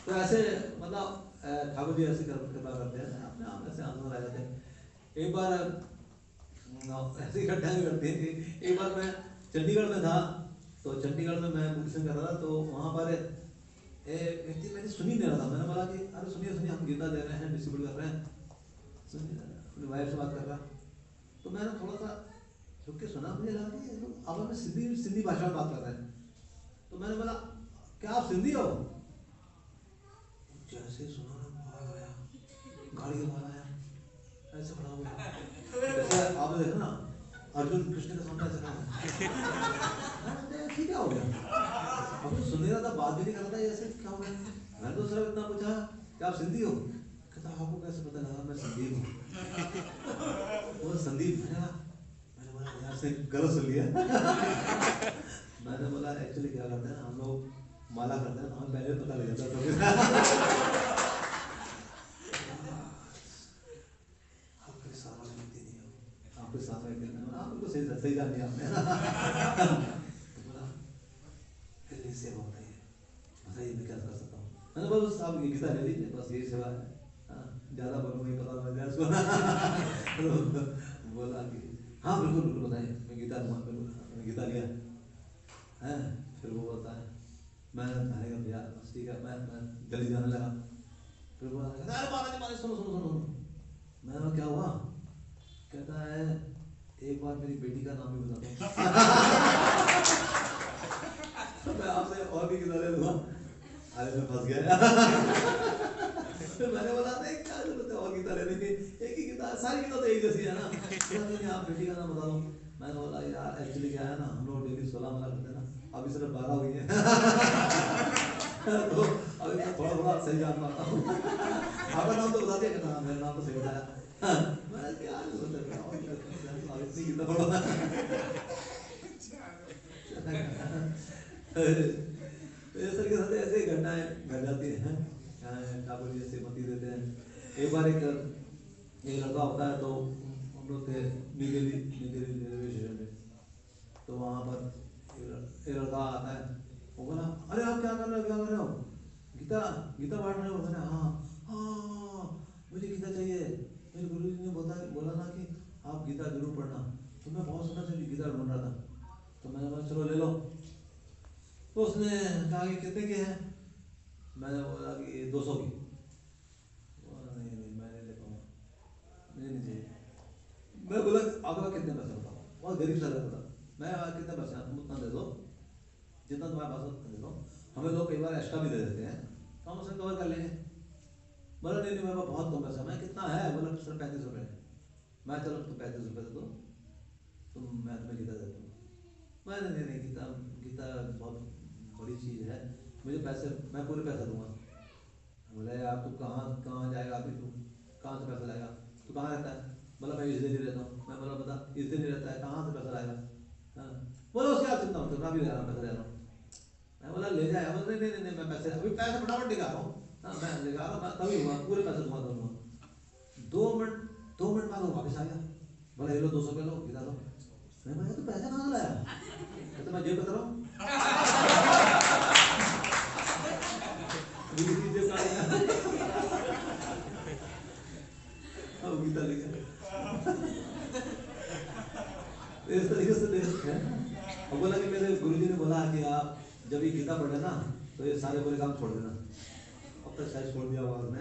S2: तो ऐसे मतलब ठाकुर जी ऐसी कृपा करते हैं, अपने आप ऐसे आंसर आ जाते हैं। एक बार ऐसी घटना भी करती है कि एक बार मैं चंडीगढ़ में था, तो चंडीगढ़ में मैं बुकिंग कर रहा था, तो वहाँ पर व्यक्ति मैंने सुनी नहीं रहा था। मैंने बोला कि अरे सुनिए सुनिए, हम गीता दे रहे हैं, डिस्ट्रीब्यूट कर रहे हैं, सुनिए। अपनी वाइफ से बात कर रहा, तो मैंने थोड़ा सा झुक के सुना, मुझे लगा कि लोग अब हमें सिंधी भाषा में बात कर रहे हैं। तो मैंने बोला क्या आप सिंधी हो? जैसे सुना बाहर आया, गाड़ी के बाहर आया, ऐसे खड़ा हुआ, जैसे आपने देखा ना अर्जुन कृष्ण के सामने ऐसे खड़ा। ठीक क्या हो गया, अब तो सुन नहीं रहा था, बात भी नहीं कर रहा था, ऐसे क्या हो गया? मैंने तो सिर्फ इतना पूछा कि आप सिंधी हो? कहता आपको कैसे पता लगा मैं संदीप हूँ? वो संदीप है ना? मैंने बोला यार से गलत सुन लिया। मैंने बोला एक्चुअली क्या करते हैं हम लोग, माला करते हैं, हमें पहले पता लग जाता है। आपके सामने व्यक्ति नहीं हो, आपके सामने आपको सही जान लिया आपने। सेवा बताइए, बताइए मैं क्या कर सकता हूँ। मैंने बस आप गीता ले लीजिए, बस यही सेवा है, ज़्यादा बोलूँ नहीं पता लग जाए उसको। बोला कि हाँ बिल्कुल बिल्कुल बताइए, मैं गीता लूँगा, बिल्कुल मैंने गीता लिया है। फिर वो बोलता है मैंने कहा भैया बस ठीक है, मैं जल्दी जाने लगा। फिर बोला अरे मारा सुनो सुनो सुनो सुनो। मैंने क्या हुआ? कहता है एक बार मेरी बेटी का नाम भी बता दो। मैं आपसे और भी गीता ले लूँगा। अरे मैं फंस गया। फिर मैंने बोला नहीं क्या जरूरत है और गीता लेने की, एक ही गीता, सारी गीता तो एक जैसी है ना। नहीं आप बेटी का नाम बता दो। मैंने बोला यार एक्चुअली क्या है ना, हम लोग डेली 16 माला करते हैं ना, अभी सिर्फ 12 हुई है। तो अभी मैं थोड़ा थोड़ा सही जान पाता हूँ। आपका नाम तो बता दिया कि ना, मेरा नाम तो सही बताया। मैंने क्या जरूरत है इतनी गीता पढ़ो। इस तरीके से ऐसे घटनाएं घट जाती हैं। ठाकुर जी ऐसे मती देते हैं। एक बार एक लड़का होता है, तो हम लोग थे नीलगिरी रेलवे स्टेशन पे, तो वहाँ पर एक लड़का आता है, वो बोला अरे आप क्या कर रहे हो? गीता पढ़ रहे हो? मैंने हाँ मुझे गीता चाहिए, मेरे गुरु जी ने बोला ना कि आप गीता जरूर पढ़ना, तो मैं बहुत समय से गीता ढूंढ रहा था। तो मैंने बोला चलो ले लो। तो उसने कहा कि कितने के हैं? मैंने बोला कि 200 की। नहीं मैं नहीं ले पाऊँगा। नहीं चाहिए। मैं बोला अगला कितने पैसे बताओ, बहुत गरीब सा रहता था, मैं कितने पैसे हैं, तुम उतना दे दो जितना तुम्हारे पास उतना दे दो। हमें लोग कई बार एक्स्ट्रा भी दे देते हैं तो हम उसे कवर कर लेंगे। बोला नहीं मेरे पास बहुत कम पैसा, मैं कितना है, बोला सर 35 रुपये। मैं चलो तुम 35 रुपये दे दो, मैं तुम्हें गीता देता हूँ। मैं नहीं गीता गीता बहुत बड़ी चीज़ है, मुझे पैसे मैं पूरे पैसा दूंगा। बोला यार तू कहाँ जाएगा अभी, तू कहाँ से पैसा लाएगा, तू कहाँ रहता है? बोला मैं इस दिन ही रहता हूँ। मैं बोला बता इस दिन ही रहता है, कहाँ से पैसा लाएगा? हाँ बोला उसके आप चिंता मत, मैं भी ले रहा हूँ पैसा ले रहा हूँ। मैं बोला ले जाएगा, बोला नहीं मैं पैसे अभी पैसे फटाफट दिखा रहा हूँ। हाँ मैं दिखा रहा हूँ, मैं तभी हुआ पूरे पैसे दूंगा। 2 मिनट बाद वो वापस आ गया, बोला ये लो 200 रुपये लो, गिरा दो। मैं तो पैसे कहाँ से लाया? तो मैं जेब बता रहा हूँ गीता लिखा इस तरीके से दे सकते हैं। और बोला कि मेरे गुरुजी ने बोला कि आप जब ये गीता पढ़े ना तो ये सारे बुरे काम छोड़ देना। अब तक शायद छोड़ दिया हुआ उसने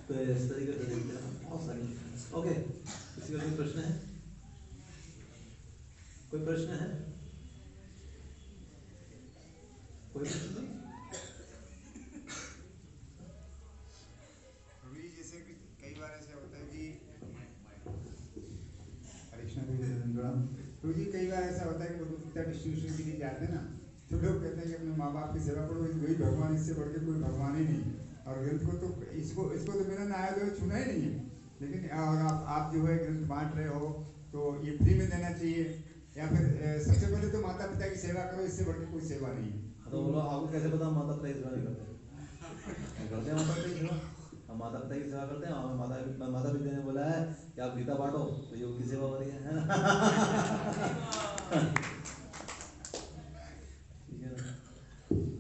S2: तो इस तरीके से देखते हैं बहुत सारी। ओके, किसी का कोई प्रश्न है? कोई प्रश्न है? कोई प्रश्न नहीं?
S5: जैसे कि कई बार ऐसा होता है कि तो जी कई बार ऐसा होता है कि गीता डिस्ट्रीब्यूशन के लिए जाते हैं ना, तो लोग कहते हैं कि अपने माँ बाप की सेवा करो, वही भगवान, इससे बढ़ के कोई भगवान ही नहीं। और ग्रंथ को तो इसको तो मेरा नाया जो छूना ही नहीं है। लेकिन और आप जो है ग्रंथ बांट रहे हो तो ये फ्री में देना चाहिए, या फिर सबसे पहले तो माता पिता की सेवा करो, इससे बढ़ के कोई सेवा नहीं है।
S2: तो बोलो आपको कैसे पता माता पिता की सेवा नहीं करते? करते हैं माता पिता की सेवा, हम माता पिता की सेवा करते हैं। हमें माता पिता ने बोला है कि आप गीता बांटो तो योग की सेवा हो रही है ना। ठीक है ना?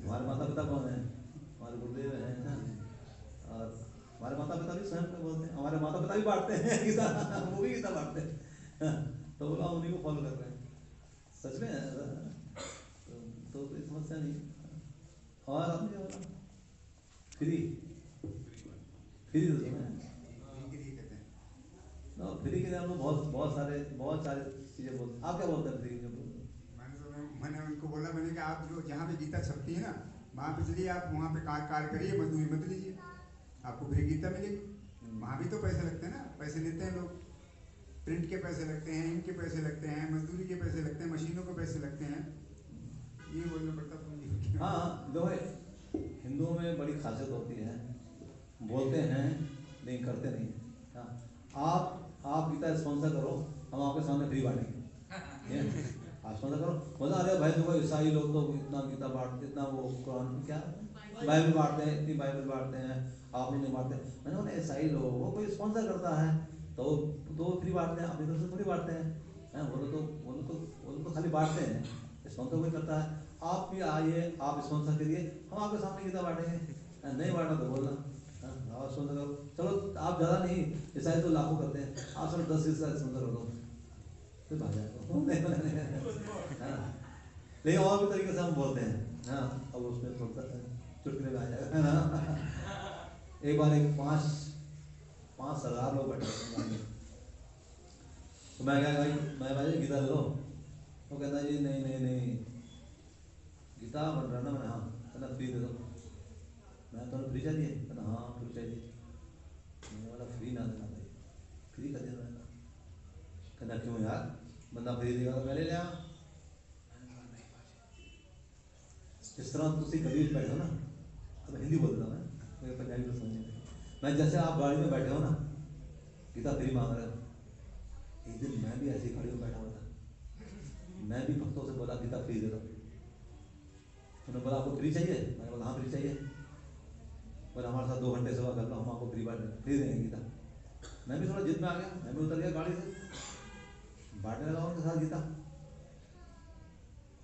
S2: हमारे माता पिता कौन है? हमारे गुरुदेव हैं ना, और हमारे माता पिता भी स्वयं में बोलते हैं, हमारे माता पिता भी बांटते हैं गीता, वो भी गीता बांटते हैं। तो बोला उन्हीं को फॉलो कर रहे हैं, सच में है तो कोई समस्या नहीं। और आपने क्या बोला? फ्री तो फ्री के लिए हम लोग बहुत सारे चीज़ें बोलते हैं। आप क्या बोलते हैं फ्री के?
S5: मैंने उनको बोला, मैंने कहा आप जो जहाँ पे गीता छपती है ना वहाँ पे चलिए, आप वहाँ पे कार्य करिए, मजदूरी मत लीजिए, आपको फ्री गीता मिलेगी। वहाँ भी तो पैसे लगते हैं ना, पैसे लेते हैं लोग, प्रिंट के पैसे लगते हैं, इनके पैसे लगते हैं, मजदूरी के पैसे लगते हैं, मशीनों के पैसे लगते हैं, ये बोलना पड़ता है।
S2: हाँ दो हिंदुओं में बड़ी खासियत होती है, बोलते हैं लेकिन करते नहीं। हाँ आप गीता स्पॉन्सर करो, हम आपके सामने फ्री बांटेंगे। आप स्पॉन्सर करो, बोला अरे भाई देखो ईसाई लोग तो इतना गीता बांटते, इतना वो कुरान क्या बाइबल बांटते हैं, इतनी बाइबल बांटते हैं, आप नहीं बांटते। मैंने बोला ईसाई लोग वो कोई स्पॉन्सर करता है तो फ्री बांटते हैं, अपनी तरफ से थोड़ी बांटते हैं। वो लोग तो खाली बांटते हैं, स्पॉन्सर कोई करता है। आप भी आइए, आप स्पॉन्सर करिए, हम आपके सामने गीता बांटेंगे। नहीं बांटना तो बोलना, आप स्पॉन्सर करो। चलो आप ज़्यादा नहीं, ईसाई तो लाखों करते हैं, आप सिर्फ 10-20 का स्पॉन्सर कर दो, फिर भाग जाएगा। लेकिन और भी तरीके से हम बोलते हैं। हाँ अब उसमें थोड़ा चुटकुले में आ जाएगा। एक बार 5,000 लोग बैठे थे, तो मैं क्या भाई गीता ले लो। वो कहता जी नहीं गीता बन रहा ना। मैंने हाँ, कहना फ्री दे दो। मैं तो फ्री चाहिए? कहना हाँ फ्री चाहिए। मैंने बोला फ्री ना देना भाई, फ्री कर देना। कहना क्यों यार, बंदा फ्री देगा तो मैं ले लिया। इस तरह तुम गरीब बैठे हो ना, अब हिंदी बोल रहा हूँ मैं, पंजाबी तो समझेंगे। मैं जैसे आप गाड़ी में बैठे हो ना, गीता फ्री मांग रहे हो। एक दिन मैं भी ऐसी गाड़ी में बैठा हुआ था, मैं भी भक्तों से बोला गीता फ्री दे दो। उन्होंने बोला आपको फ्री चाहिए? मैंने बोला हाँ फ्री चाहिए। बोला हमारे साथ 2 घंटे सेवा कर लो, हम आपको फ्री देंगे गीता। मैं भी थोड़ा जिद में आ गया, मैं भी उतर गया गाड़ी से, बांटने लगा उनके साथ गीता।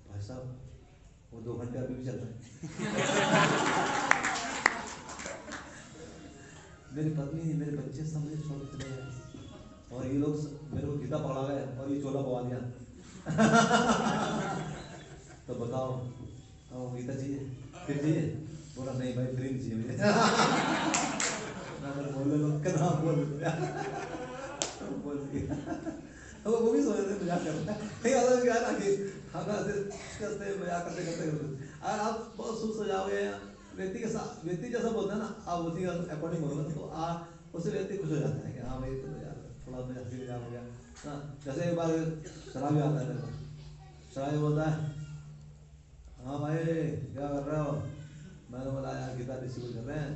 S2: भाई साहब वो 2 घंटे अभी भी चल रहे हैं। मेरी पत्नी मेरे बच्चे सब मुझे छोड़ के चले गए, और ये लोग मेरे को गीता पकड़ा गए और ये चोला पवा दिया। तो बताओ गीता चाहिए? फिर चाहिए? बोला नहीं भाई फ्री नहीं चाहिए मुझे। बोलने लो कितना बोल बोल दिया। अब वो भी सोच रहे थे मजाक कर रहा है कहीं आदमी क्या ना कि हम ऐसे मजाक करते करते अगर आप बहुत सुस्त हो जाओगे व्यक्ति के साथ व्यक्ति जैसा बोलता है ना आप उसी का अकॉर्डिंग बोलोगे तो आप उससे व्यक्ति खुश हो जाता है कि हाँ भाई तो यार थोड़ा हंसी मजाक हो गया ना। जैसे एक बार शराबी आता है मेरे को शराबी बोलता है हाँ भाई क्या कर रहे हो मैंने बोला यार गीता डिस्ट्रीब्यूट कर रहे हैं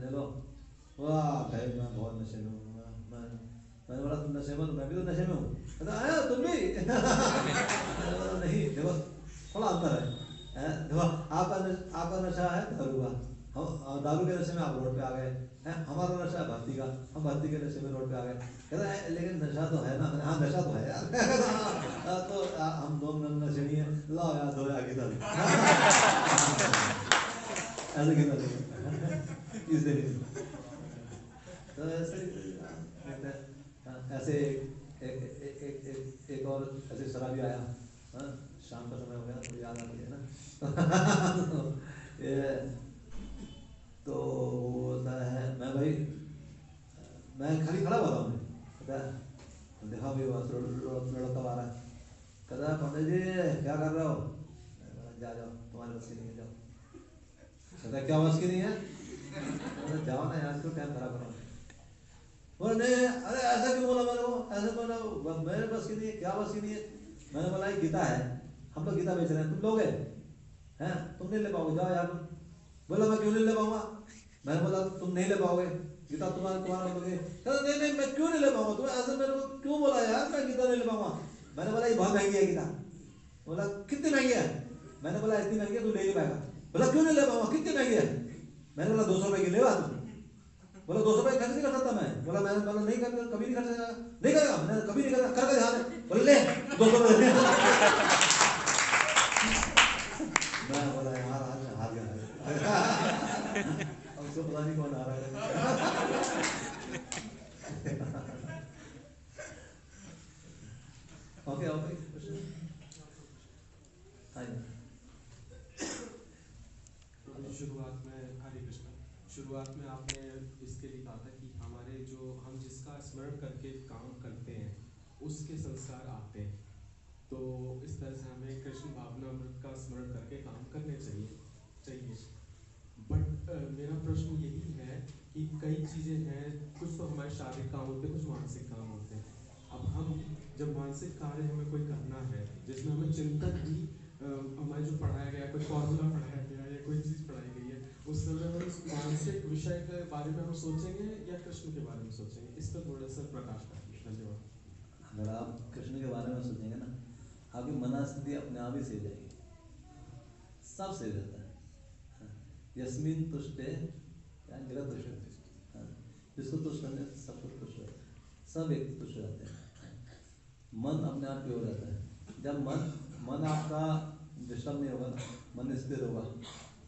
S2: ले लो वाह भाई मैं बहुत नशे में हूँ मैंने बोला तुम नशे में तो मैं भी तो नशे में हूँ आया तुम भी नहीं देखो थोड़ा अंतर है देखो आपका नशा है दारू का हम दारू के नशे में आप रोड पे आ गए हैं हमारा नशा है भक्ति का हम भक्ति के नशे में रोड पे आ गए कहता है लेकिन नशा तो है ना हाँ नशा तो है यार तो हम दो नशे नहीं है लाओ यार दो आगे था ऐसे कहता इसलिए तो ऐसे एक और ऐसे शराबी आया शाम का समय हो गया तो याद आ गया ना ये तो बोलता है मैं भाई मैं खाली खड़ा हुआ था मैं कहता है देखा भाई लड़का आ रहा है कहता है पंडित जी क्या कर रहे हो जा जाओ तुम्हारे बस की नहीं है जाओ कहता क्या बस की नहीं है जाओ ना यार क्यों टाइम खराब करो बोले नहीं अरे ऐसा क्यों बोला मैंने को ऐसा बोला मेरे बस की नहीं है क्या बस की नहीं है मैंने बोला ये गीता है हम लोग गीता बेच रहे हैं तुम लोगे हैं तुम नहीं ले पाओगे जाओ यार बोला मैं क्यों नहीं ले पाऊंगा मैंने बोला तुम नहीं ले पाओगे गीता तुम्हारा लोगे नहीं नहीं मैं क्यों नहीं ले पाऊंगा तुम ऐसा मेरे को क्यों बोला यार मैं गीता नहीं ले पाऊंगा मैंने बोला ये बहुत महंगी है गीता बोला कितनी महंगी है मैंने बोला इतनी महंगी है तू ले पाएगा बोला क्यों नहीं ले पाऊंगा कितनी महंगी है मैंने बोला 200 रुपए की ले तू बोला 200 रुपए खर्च नहीं कर सकता मैं बोला मैंने बोला नहीं कर कभी नहीं खर्च नहीं करेगा मैंने कभी नहीं करेगा करके ध्यान बोले ले 200 रुपए मैं बोला यार आज मैं हार गया अब उसको पता नहीं कौन आ रहा है ओके ओके
S6: शुरुआत में आपने इसके लिए कहा था कि हमारे जो हम जिसका स्मरण करके काम करते हैं उसके संस्कार आते हैं तो इस तरह से हमें कृष्ण भावनामृत का स्मरण करके काम करने चाहिए बट मेरा प्रश्न यही है कि कई चीज़ें हैं कुछ तो हमारे शारीरिक काम होते हैं कुछ मानसिक काम होते हैं। अब हम जब मानसिक कार्य हमें कोई करना है जिसमें हमें चिंतन भी हमारे जो पढ़ाया गया कोई फॉर्मूला पढ़ाया गया या कोई चीज़ पढ़ाई गई है उस समय हम उस मानसिक विषय के बारे में हम सोचेंगे या कृष्ण के बारे में सोचेंगे इस पर थोड़ा सा प्रकाश डालिए। धन्यवाद।
S2: अगर आप कृष्ण के बारे में सोचेंगे ना आपकी मनस्थिति अपने आप ही सही जाएगी सब सही रहता है यस्मिन तुष्टे जगत तुष्ट जिसको तुष्ट करने सब कुछ तुष्ट रहता है सब व्यक्ति तुष्ट रहते हैं मन अपने आप प्योर रहता है जब मन आपका डिस्टर्ब नहीं होगा मन स्थिर होगा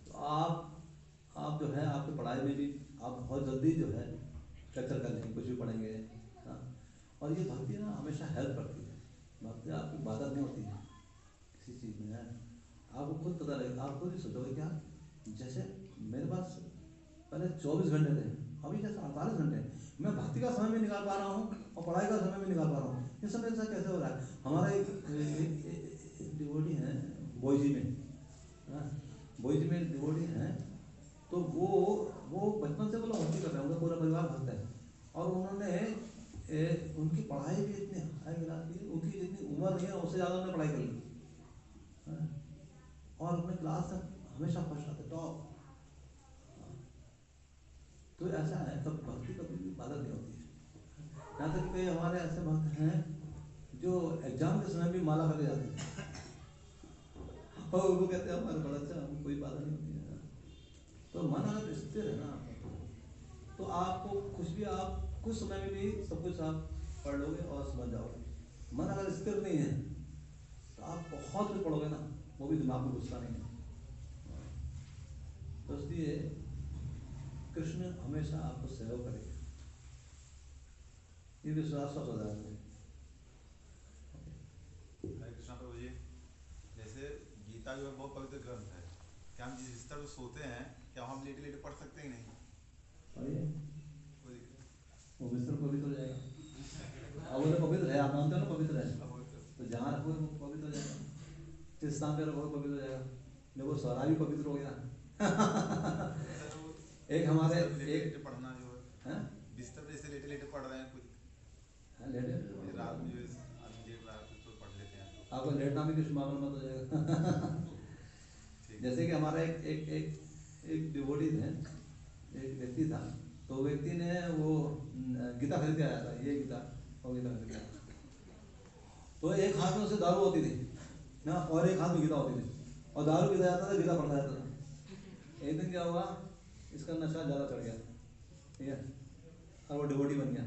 S2: तो आप जो है आपकी पढ़ाई में भी आप बहुत जल्दी जो है कैप्चर कर लेंगे कुछ भी पढ़ेंगे हाँ और ये भक्ति ना हमेशा हेल्प करती है भक्ति आपकी बाधा नहीं होती है किसी चीज़ में है आपको खुद पता लगेगा आप खुद ही सोचोगे क्या जैसे मेरे पास पहले 24 घंटे थे अभी जैसे 48 घंटे मैं भक्ति का समय भी निकाल पा रहा हूँ और पढ़ाई का समय भी निकाल पा रहा हूँ ये सब मेरे साथ कैसे हो रहा है। हमारा एक डिवोटी है बोईजी में डिवोटी हैं तो वो बचपन से वो लोग भक्ति कर रहे हैं उनका पूरा परिवार भक्त है और उन्होंने उनकी पढ़ाई भी इतनी हाई क्लास की उनकी जितनी उम्र नहीं है उससे ज़्यादा उन्होंने पढ़ाई कर ली और अपने क्लास में हमेशा फर्स्ट आते टॉप। तो ऐसा है तब भक्ति कभी भी बाधा नहीं होती है। यहाँ तक कई हमारे ऐसे भक्त हैं जो एग्जाम के समय भी माला करके जाते हैं और वो कहते हैं हमारे बड़ा अच्छा हमको कोई बाधा नहीं होती है। तो मन अगर स्थिर है ना तो आपको कुछ भी आप कुछ समय में भी सब कुछ आप पढ़ लोगे और समझ जाओगे। मन अगर स्थिर नहीं है तो आप बहुत कुछ पढ़ोगे ना वो भी दिमाग में घुसता नहीं है। तो इसलिए कृष्ण हमेशा आपको सहयोग करेगा ये विश्वास का पदार्थ है।
S7: हरे कृष्णा प्रभु जी जैसे गीता जो है बहुत पवित्र ग्रंथ है क्या हम जिस तरह सोते हैं क्या हम लेटे लेटे पढ़ सकते ही नहीं?
S2: वो बिस्तर पवित्र हो जाएगा। अब वो तो पवित्र है, आप मानते हो ना पवित्र है, तो जहाँ रखो वो पवित्र हो जाएगा, जिस स्थान पे रखो पवित्र हो जाएगा। देखो सारा भी पवित्र हो गया। एक हमारे एक
S7: पढ़ना जो है बिस्तर पे जैसे लेटे लेटे पढ़ रहे हैं कुछ
S2: लेटे
S7: रात में आदमी देख रहा है तो पढ़ लेते हैं तो
S2: आपको लेटना भी कुछ मामला मत हो जाएगा। जैसे कि हमारा एक डिवोटी थे, एक व्यक्ति था, तो व्यक्ति ने वो गीता खरीद के आया था, ये गीता और गीता खरीद के आया। तो एक हाथ में उसे दारू होती थी ना, और एक हाथ में गीता होती थी, और दारू पीता जाता था, गीता पढ़ता जाता था। एक दिन क्या हुआ, इसका नशा ज़्यादा चढ़ गया, ठीक है, और वो डिवोटी बन गया।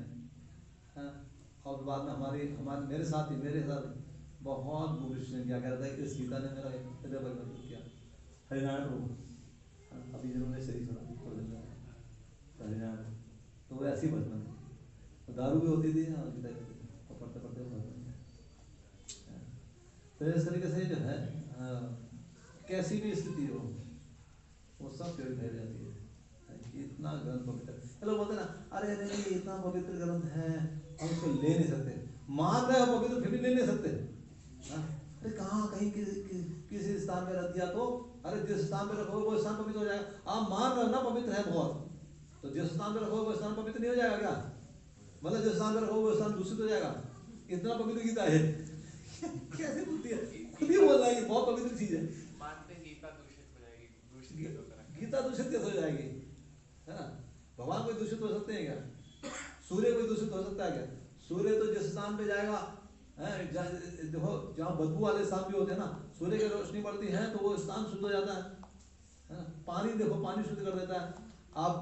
S2: और बाद में हमारे मेरे साथ बहुत बुरी ने क्या कहता है कि इस गीता ने मेरा हृदय परिवर्तित किया। हरिनारायण प्रभु अभी जिन्होंने शरीर छोड़ा हरिनारायण, तो वो ऐसी बचपन तो दारू भी होती थी और गीता भी होती थी, और पढ़ते पढ़ते वो बचपन। तो इस तरीके से जो है कैसी भी स्थिति हो वो सब प्योरीफाई हो जाती है। इतना ग्रंथ पवित्र, लोग बोलते ना अरे नहीं इतना पवित्र ग्रंथ है हम उसको ले नहीं सकते, मान रहे हो पवित्र फिर भी ले नहीं सकते। अरे कहाँ कहीं किसी स्थान में रख दिया तो अरे जिस स्थान पे रखोगे वो स्थान पवित्र हो जाएगा। आप मान रहे हो ना पवित्र है बहुत, तो जिस स्थान पे रखोगे वो स्थान पवित्र नहीं हो जाएगा क्या? मतलब जिस स्थान पे रखोगे वो स्थान दूषित हो जाएगा। इतना पवित्र गीता है। कैसे बोलती है, खुद ही बोल रहा है कि बहुत पवित्र चीज है।
S4: मानते हैं गीता दूषित हो जाएगी, दूषित
S2: गीता दूषित कैसे हो जाएगी, है ना? भगवान कोई दूषित हो सकते हैं क्या? सूर्य कोई दूषित हो सकता है क्या? सूर्य तो जिस स्थान पे जाएगा, देखो जहाँ बदबू वाले स्थान भी होते हैं ना, सूर्य की रोशनी पड़ती है तो वो स्थान शुद्ध हो जाता है। पानी देखो, पानी शुद्ध कर देता है। आप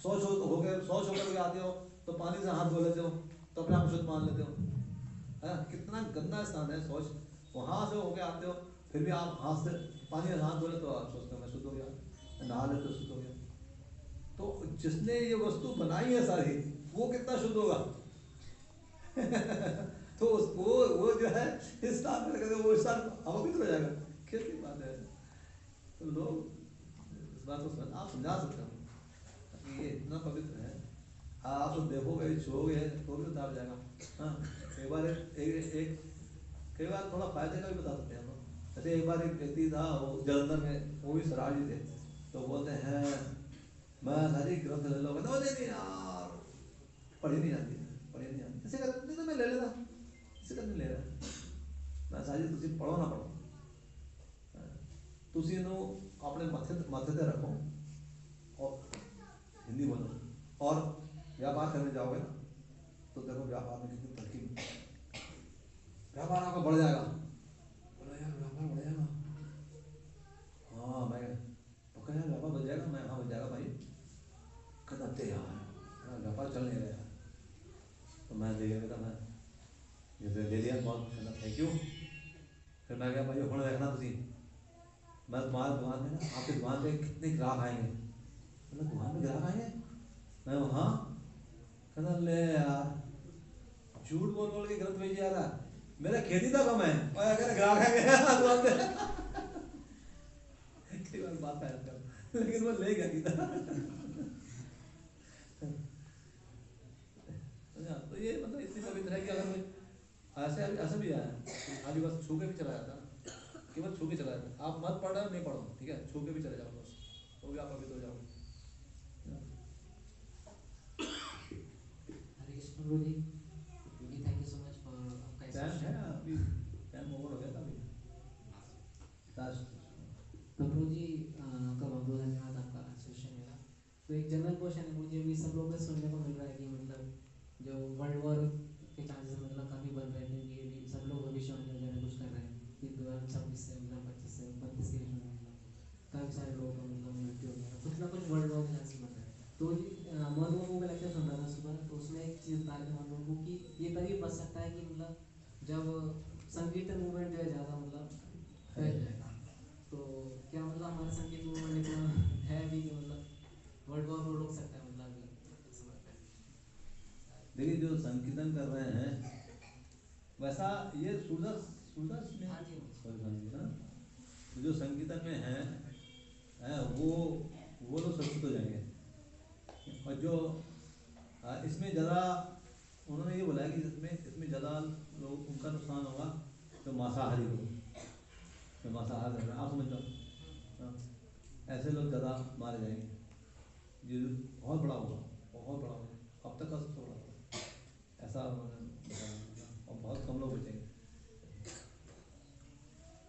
S2: शौच होकर के आते हो तो पानी से हाथ धो लेते हो तो अपने आप शुद्ध मान लेते हो, है ना? कितना गंदा स्थान है शौच, वहाँ से होके आते हो फिर भी आप हाथ से पानी से हाथ धो लेते हो, आप सोचते हो मैं शुद्ध हो गया, नहा लेते हो शुद्ध हो गया। तो जिसने ये वस्तु बनाई है सारी, वो कितना शुद्ध होगा? तो वो जो है इस स्थान में रखेंगे वो स्थान अपवित्र हो जाएगा। कैसी बात है? तो लोग इस बात को आप समझा सकते हो कि ये इतना पवित्र है, आप देखोगे छूओगे तो भी उतार जाएगा। हाँ, कई बार थोड़ा फायदे का भी बता सकते हैं हम लोग। जैसे एक बार एक व्यक्ति था, वो जलंधर में, वो भी सराजी थे, तो बोलते हैं मैं सारी ग्रंथ ले लो, नहीं यार पढ़ी नहीं जाती, इसे कर नहीं तो मैं ले लेता, इसे कर नहीं ले रहा मैं सारी तुम पढ़ो ना पढ़ो, तुम इनू अपने मथे से रखो और हिंदी बोलो, और व्यापार करने जाओगे ना तो देखो व्यापार में कितनी तरक्की, व्यापार आपका बढ़ जाएगा। बोला यार व्यापार बढ़ जाएगा, हाँ मैं तो कह व्यापार बढ़ जाएगा, मैं हाँ बढ़ जाएगा भाई, कहते यार व्यापार चल नहीं रहा। तो मैं ले गया, मैं जैसे ले लिया बहुत थैंक यू। फिर मैं क्या भाई हूँ देखना तुम, मैं तुम्हारे दुकान में ना, आपकी दुकान पे कितने ग्राहक आएंगे, मतलब दुकान में ग्राहक आएंगे, मैं हाँ, कहना ले यार झूठ बोल बोल के ग्रंथ भेज जा रहा, मेरा खेती था कम है और अगर ग्राहक आएंगे दुकान पे कई बार बात आ जाता है, लेकिन वो ले गया गीता। तो ये मतलब इतनी पवित्र है कि अगर मैं ऐसा भी आया खाली बस छू के भी चला जाता, केवल छू के चला जाता, आप मत पढ़ो नहीं पढ़ो, ठीक है, छू के भी चले जाओ बस, तो भी आप पवित्र हो जाओगे।
S8: Hare Krishna guru ji, thank you so much for आपका
S2: टाइम है अभी, टाइम ओवर हो गया था अभी।
S8: तो गुरु जी आपका बहुत बहुत धन्यवाद, आपका सेशन मेरा। तो एक जनरल क्वेश्चन है मुझे, अभी सब लोगों को सुनने को मिल रहा है कि मतलब जो वर्ल्ड वॉर के चांसेस मतलब काफ़ी बढ़ रहे हैं, क्योंकि अभी सब लोग भविष्यवाणी वगैरह कुछ कर रहे हैं कि 2026 से मतलब 25 से 32 के बीच में मतलब काफ़ी सारे लोगों का मतलब मृत्यु हो गया, कुछ ना कुछ वर्ल्ड वॉर के चांसेस बढ़ रहे हैं। तो जी मोहन बाबू का लेक्चर सुन रहा था सुबह, तो उसमें एक चीज़ बता रहे थे मोहन बाबू की ये तभी बच सकता है कि मतलब जब संकीर्तन मूवमेंट जो है ज़्यादा मतलब फैल जाएगा। तो क्या मतलब हमारा संकीर्तन मूवमेंट इतना है भी कि मतलब वर्ल्ड वॉर को रोक सकता है मतलब
S2: देखिए जो संकीर्तन कर रहे हैं वैसा ये सूरदास में
S8: हाँ जी
S2: तो जो संकीर्तन में है वो लोग संस्कृत हो जाएंगे, और जो इसमें ज़्यादा उन्होंने ये बोला है कि इसमें ज़्यादा लोग उनका नुकसान होगा तो मांसाहारी लोग, जो मांसाहार कर रहे हैं, आप समझ लो। हाँ, ऐसे लोग ज़्यादा मारे जाएंगे, ये बहुत बड़ा होगा, बहुत बड़ा होगा, अब तक का सबसे बड़ा होगा, ऐसा उन्होंने बताया, और बहुत कम लोग बचेंगे।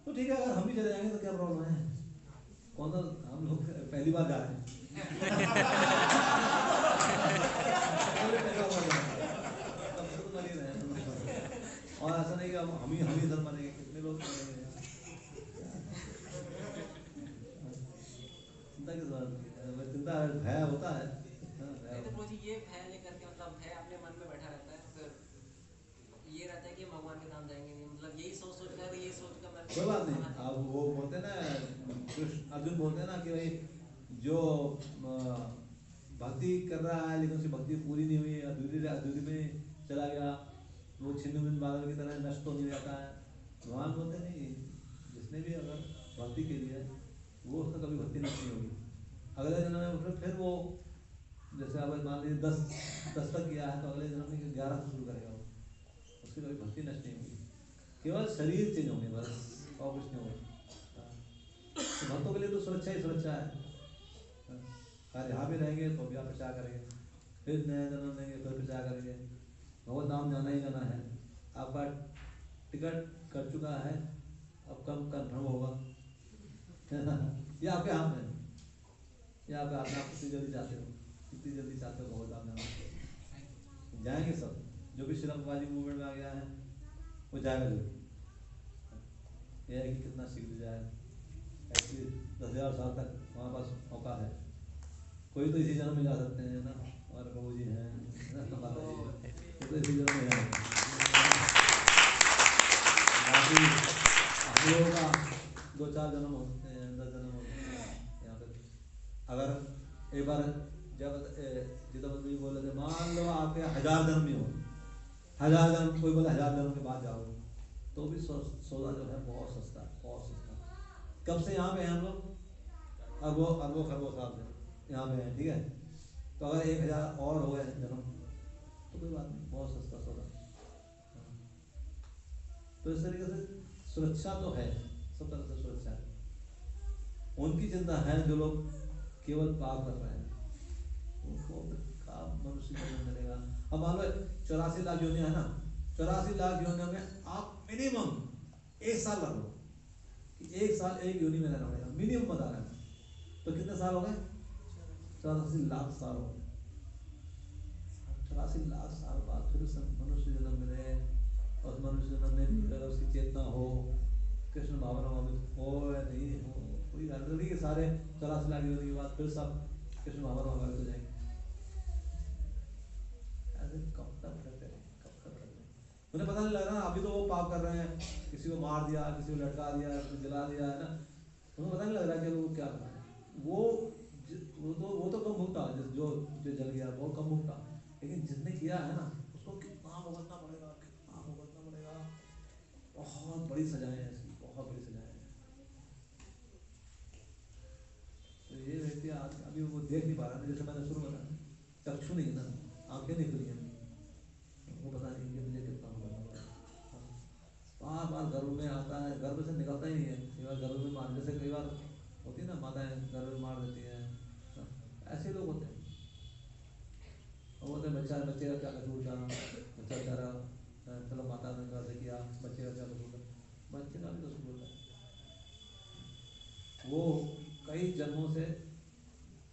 S2: तो ठीक है, अगर हम भी चले जाएंगे तो क्या प्रॉब्लम है, कौन सा, हम लोग पहली बार जा रहे हैं और ऐसा नहीं कि हम ही सब बनेंगे, कितने लोग बनेंगे, चिंता किस बात की है, चिंता भय होता है।
S8: नहीं तो मुझे ये भय लेकर के मतलब भय अपने मन में बैठा रहता है, फिर ये रहता है कि भगवान के धाम जाएंगे नहीं, मतलब यही सोच कर मैं
S2: कोई बात नहीं। अब वो बोलते हैं ना, कृष्ण अर्जुन बोलते हैं ना कि भाई जो भक्ति कर रहा है लेकिन उसकी भक्ति पूरी नहीं हुई, अधूरी में चला गया, वो छिन्न भिन्न बादल की तरह नष्ट तो नहीं रहता है। भगवान बोलते नहीं, जिसने भी अगर भक्ति के लिए वो उसका कभी भक्ति नष्ट नहीं होगी, अगले जन्म में फिर वो, जैसे अब मान लीजिए 10 तक किया है तो अगले जन्म में 11 से शुरू करेगा वो, उसकी कभी भक्ति नष्ट नहीं होगी, केवल शरीर चेंज होंगे बस, और कुछ नहीं होगा। तो भक्तों के लिए तो सुरक्षा ही सुरक्षा है, अगर यहाँ भी रहेंगे तो भी आप प्रचार करेंगे, फिर नया जन्म लेंगे फिर प्रचार करेंगे, भगवत धाम जाना ही जाना है। आपका टिकट कट चुका है, अब कम कन्फर्म होगा ये आपके हाथ में, ये आपके हाथ में, आप कितनी जल्दी चाहते हो, कितनी जल्दी चाहते हो भगवत धाम जाना, जाएंगे सब। जो भी शिलंगबाजी मूवमेंट में आ गया है वो जाएगा जरूर, यह है कि कितना शीघ्र जाए, ऐसे 10,000 साल तक हमारे पास मौका है, कोई तो इसी जन्म में जा सकते हैं ना, हमारे प्रभु जी हैं, तो इसी जन्म में जाएंगे। बाकी हम लोगों का 2-4 जन्म हो सकते हैं, 10 जन्म हो सकते हैं यहाँ पे। अगर एक बार जब जितेंद्र जी बोले थे, मान लो आपके 1000 जन्म में हो, 1000 जन्म, कोई बोले 1000 जन्म के बाद जाओगे, तो भी सौदा जो है बहुत सस्ता है, बहुत सस्ता। कब से यहाँ पे हैं हम लोग, अरबों खरबों साल से यहाँ पे हैं, ठीक है। तो अगर 1000 और हो गए जन्म तो कोई बात नहीं, बहुत सस्ता सौदा। तो इस तरीके से सुरक्षा तो है, सब तरह से सुरक्षा है। उनकी चिंता है जो लोग केवल पाप कर रहे हैं, उनको मनुष्य जन्म मिलेगा। अब मान लो 84 लाख योनियां है ना, 84 लाख योनियों में आप मिनिमम 1 साल रख लो, कि 1 साल एक योनि में रहना पड़ेगा, मिनिमम बता रहे हैं, तो कितने साल हो गए, 84 लाख साल हो गए। 84 लाख साल बाद फिर मनुष्य जन्म मिले, और मनुष्य जन्म में भी अगर उसकी चेतना हो, कृष्ण भावना हो या नहीं हो, कोई गारंटी नहीं कि सारे 84 लाख योनि के बाद फिर सब कृष्ण भावना हो जाएंगे। ऐसे कब तक भटकते रहेंगे, कब तक भटकते रहेंगे, उन्हें पता नहीं लग रहा। अभी तो वो पाप कर रहे हैं, किसी को मार दिया, किसी को लटका दिया, किसी को जला दिया, है ना, उन्हें पता नहीं लग रहा कि वो क्या कर रहे हैं। वो तो कम भुगता, जो जल गया वो कम भुगता, लेकिन जिसने किया है ना उसको कितना भुगतना पड़ेगा, कितना भुगतना पड़ेगा। बहुत बड़ी सजाएं हैं इसकी, बहुत बड़ी सजाएं हैं। तो ये व्यक्ति आज अभी वो देख नहीं पा रहा है, जैसे मैंने शुरू बताया, चक्षु नहीं ना, आंखें नहीं खुली हैं, वो पता नहीं कि मुझे कितना भुगतना पड़ेगा। बार बार गर्भ में आता है, गर्भ से निकलता ही नहीं है, कई बार गर्भ में मार, जैसे कई बार होती है ना माताएं गर्भ में मार देती हैं, ऐसे लोग होते हैं। वो तो बच्चे का क्या कसूर था, बच्चा बेचारा, चलो माता ने घर से किया, बच्चे का क्या कसूर था, बच्चे का भी कसूर होता है। वो कई जन्मों से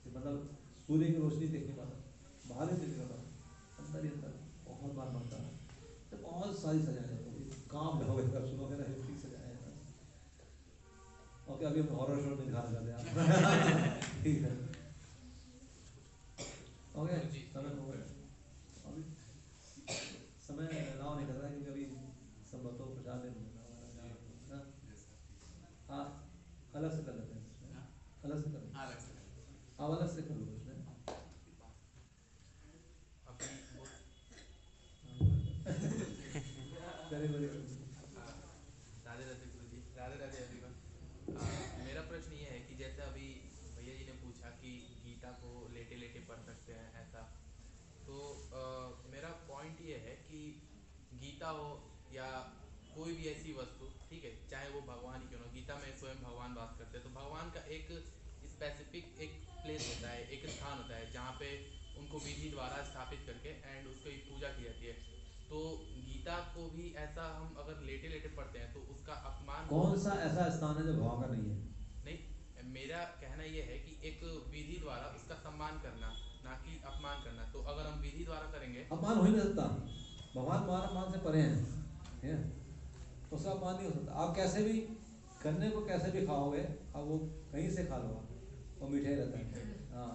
S2: मतलब सूर्य की रोशनी देख नहीं पाता, बाहर ही नहीं पाता, अंदर ही अंदर बहुत बार मरता है। तो बहुत सारी सजाएं होती, काम लोगे अगर सुनोगे ना, इतनी सजाएं हैं। ओके, अभी हम हॉरर शो में दिखा रहे हैं ठीक है, ओके, समय हो गया, अभी समय अलाउ नहीं कर रहा है क्योंकि अभी सब तो प्रचार नहीं होगा, हाँ अलग से कर लेते हैं, अलग से कर लेते हैं, आप अलग से कर लो उसमें।
S9: राधे राधे गुरु जी, राधे राधे एवरीवन। मेरा प्रश्न ये है कि जैसे अभी भैया जी ने पूछा कि गीता को लेटे लेटे पढ़ सकते हैं ऐसा, तो मेरा पॉइंट ये है कि गीता हो या कोई भी ऐसी वस्तु, ठीक है, चाहे वो भगवान ही क्यों ना, गीता में स्वयं भगवान बात करते हैं, तो भगवान का एक स्पेसिफिक एक प्लेस होता है, एक स्थान होता है जहाँ पे उनको विधि द्वारा स्थापित करके एंड उसकी पूजा की जाती है। तो गीता को भी ऐसा हम अगर लेटे लेटे पढ़ते हैं तो उसका अपमान
S2: कौन सा ऐसा स्थान है जो भगवान का नहीं है?
S9: नहीं, मेरा कहना यह है कि एक विधि द्वारा उसका सम्मान करना, ना कि अपमान करना। तो अगर हम विधि द्वारा करेंगे,
S2: अपमान हो ही नहीं सकता, भगवान मान अपमान से परे हैं, ठीक है? उसका अपमान नहीं हो सकता। आप कैसे भी गन्ने को कैसे भी खाओगे, अब वो कहीं से खा लो, वो मीठे रहता है। हाँ,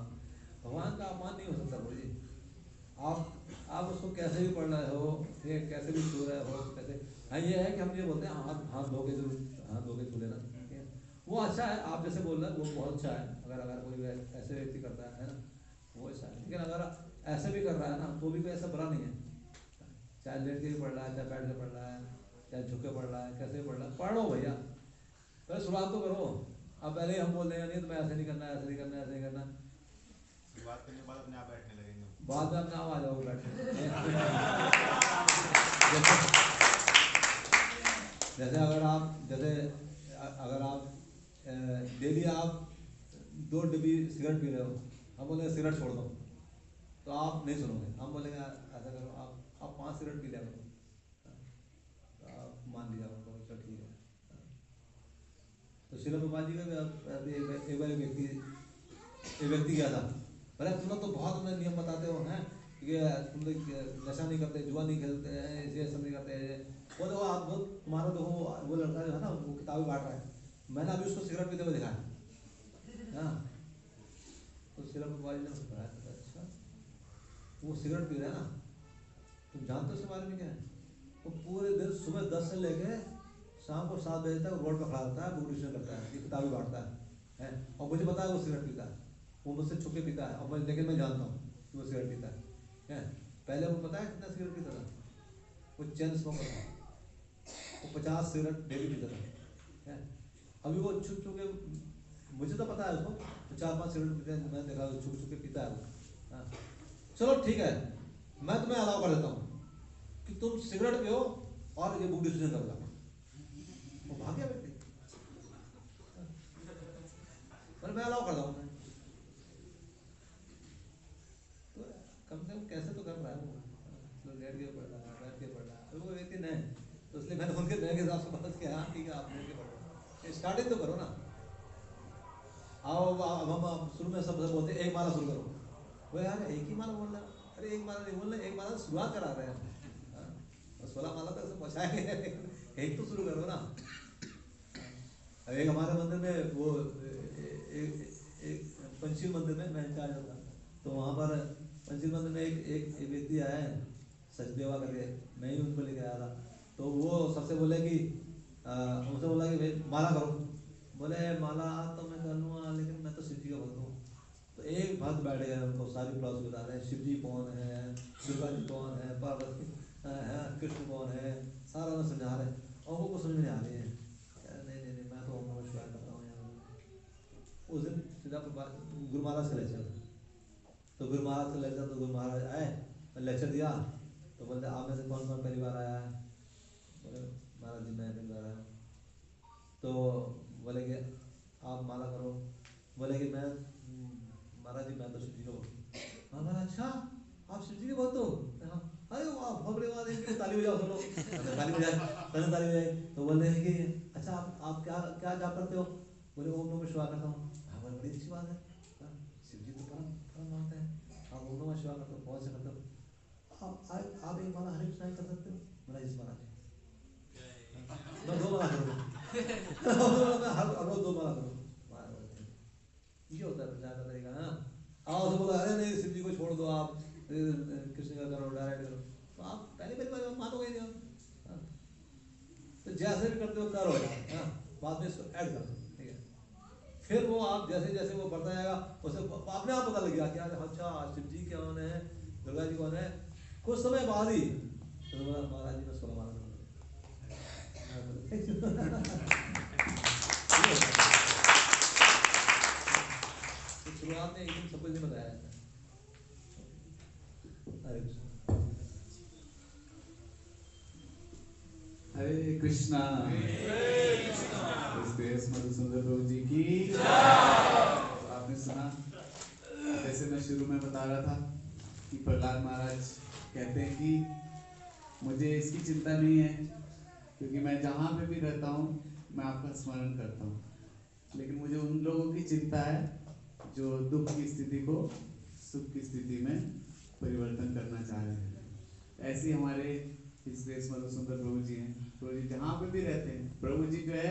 S2: भगवान का अपमान नहीं हो सकता बोलिए। आप उसको कैसे भी पढ़ रहे हो, ये कैसे भी छू रहे हो, कैसे। हाँ, ये है कि हम ये बोलते हैं हाथ धो के छू लेना, ठीक है? वो अच्छा है, आप जैसे बोल रहे हैं वो बहुत अच्छा है। अगर कोई ऐसे व्यक्ति करता है ना, वो अच्छा है। लेकिन अगर ऐसे भी कर रहा है ना, तो भी कोई ऐसा बुरा नहीं है। चाहे लेट के भी पढ़ रहा है, चाहे बैठ के पढ़ रहा है, चाहे झुक के पढ़ रहा है, कैसे भी पढ़ रहा है, पढ़ लो भैया, पहले शुरुआत तो करो। अब पहले ही हम बोल देंगे नहीं तो मैं ऐसे नहीं करना, ऐसे नहीं करना, ऐसे नहीं करना,
S7: बात करने के बाद अपने आप बैठने लगेंगे।
S2: बाद में अपने आप आ जाओगे बैठने। जैसे अगर आप डेली आप 2 डिब्बी सिगरेट पी रहे हो, हम बोलेंगे सिगरेट छोड़ दो, तो आप नहीं सुनोगे। हम बोलेंगे ऐसा करो, आप 5 सिगरेट पी लिया करो, तो आप मान लिया करो, चलो ठीक है। तो श्रील प्रभुपाद जी का भी एक बार एक व्यक्ति गया था, बोले तुम लोग तो बहुत नियम बताते हो हैं कि तुम लोग नशा नहीं करते, जुआ नहीं खेलते हैं, ये सब नहीं करते हैं। वो देखो आप तुम्हारा देखो वो लड़का जो है ना, वो किताबें बांट रहा है, मैंने अभी उसको सिगरेट पीते हुए देखा है। हाँ, तो श्रील प्रभुपाद जी ने बताया, अच्छा वो सिगरेट पी रहा है ना, तुम जानते हो उसके बारे में क्या है? वो पूरे दिन सुबह 10 से लेके शाम को 7 बजे तक रोड पर खड़ा रहता है, बुक डिक्शनरी करता है, ये किताबें बांटता है। और मुझे पता है वो सिगरेट पीता है, वो मुझसे छुप के पीता है, और लेकिन मैं जानता हूँ कि वो सिगरेट पीता है। पहले वो पता है कितना सिगरेट पीता था? वो चेन स्मोकर था, वो 50 सिगरेट डेली पीता था। अभी वो छुप छुप के, मुझे तो पता है उसको, 4-5 सिगरेट पीते हैं, मैंने देखा छुप छुप के पीता है वो। चलो ठीक है, मैं तुम्हें अलाउ कर देता हूँ कि तुम सिगरेट पियो और ये बुक डिस्कशन कर लो। वो भाग गया व्यक्ति, पर मैं अलाउ कर दूंगा। तो कम से कम कैसे तो कर रहा है वो, तो लेट के पढ़ रहा है, बैठ के पढ़ रहा है। वो व्यक्ति नहीं, तो इसलिए मैंने उनके नए के हिसाब से बात किया, हाँ ठीक है आप लेट के पढ़ रहे हो, स्टार्टिंग तो करो ना। आओ अब हम शुरू में सबसे बोलते हैं एक माला शुरू करो, वो यार एक ही माला बोल रहा है, अरे एक माला नहीं बोल रहे, एक माला शुरुआत करा रहे हैं, 16 माला तक से पहुँचाएंगे, एक तो शुरू करो ना। अब एक हमारे मंदिर में वो एक पंचशील मंदिर में मैं इंचार्ज होता, तो वहाँ पर पंचशील मंदिर में एक व्यक्ति आया है सचदेवा करके, मैं ही उनको लेके आया था। तो वो सबसे बोले कि उनसे बोला कि भाई माला करो, बोले माला तो मैं कर लूँगा लेकिन मैं तो शिव जी का भक्त हूँ। तो एक भक्त बैठ गया, उनको सारी प्लॉस बता रहे हैं, शिव जी कौन है, दुर्गा जी कौन है, पार्वती कृष्ण कौन है, सारा उन्हें समझा रहे हैं, और वो कुछ समझ नहीं आ रही है। नहीं मैं तो ओम नमः शिवाय करता हूँ यहाँ। उस दिन सीधा गुरु महाराज का लेक्चर था, तो गुरु महाराज का लेक्चर, तो गुरु महाराज आए, लेक्चर दिया, तो बोलते आप में से कौन कौन पहली बार आया है? बोले महाराज जी मैं पहली बार आया। तो बोले कि आप माला करो, बोले कि मैं महाराज जी मैं तो शिव जी को भक्त हूँ। हाँ अच्छा आप शिव जी के भक्त हो? अरे वाह बहुत बड़ी बात है, ताली बजाओ सब लोग, ताली बजाए। तो बोलते हैं कि अच्छा आप क्या जाप करते हो? बोले ओम नमः शिवाय करता हूँ। हाँ बड़ी अच्छी बात है, शिव जी तो परम मानते हैं, आप ओम नमः शिवाय करते हो, बहुत से करते हो, आप एक माला हरे कृष्ण कर सकते हो? बोला इस महाराज मैं 2 माला करूँगा, हर रोज 2 माला करूँ। ये होता है प्रचार का तरीका। आओ तो बोला अरे नहीं शिव जी को छोड़ दो, आप कृष्ण का करो, डायरेक्ट करो, तो आप पहले बार मानोगे नहीं आप। तो जैसे भी करते हो करो यार, बाद में इसको ऐड कर दो, ठीक है। फिर वो आप जैसे जैसे वो बढ़ता जाएगा उसे अपने आप पता लग गया कि अच्छा शिव जी कौन है, दुर्गा जी कौन है। कुछ समय बाद ही तो बोला महाराज जी मैं 16 माला शुरुआत में एकदम सब कुछ नहीं बताया जाता। हरे कृष्ण।
S1: हरे कृष्णा। ग्रेस मधुसूदन प्रभु जी की। आपने सुना, जैसे मैं शुरू में बता रहा था कि प्रहलाद महाराज कहते हैं कि मुझे इसकी चिंता नहीं है, क्योंकि मैं जहाँ पे भी रहता हूँ मैं आपका स्मरण करता हूँ, लेकिन मुझे उन लोगों की चिंता है जो दुख की स्थिति को सुख की स्थिति में परिवर्तन करना चाह रहे हैं। ऐसे हमारे इस ग्रेस मधुसूदन प्रभु जी हैं। प्रभु जी जहाँ पे भी रहते हैं, प्रभु जी जो है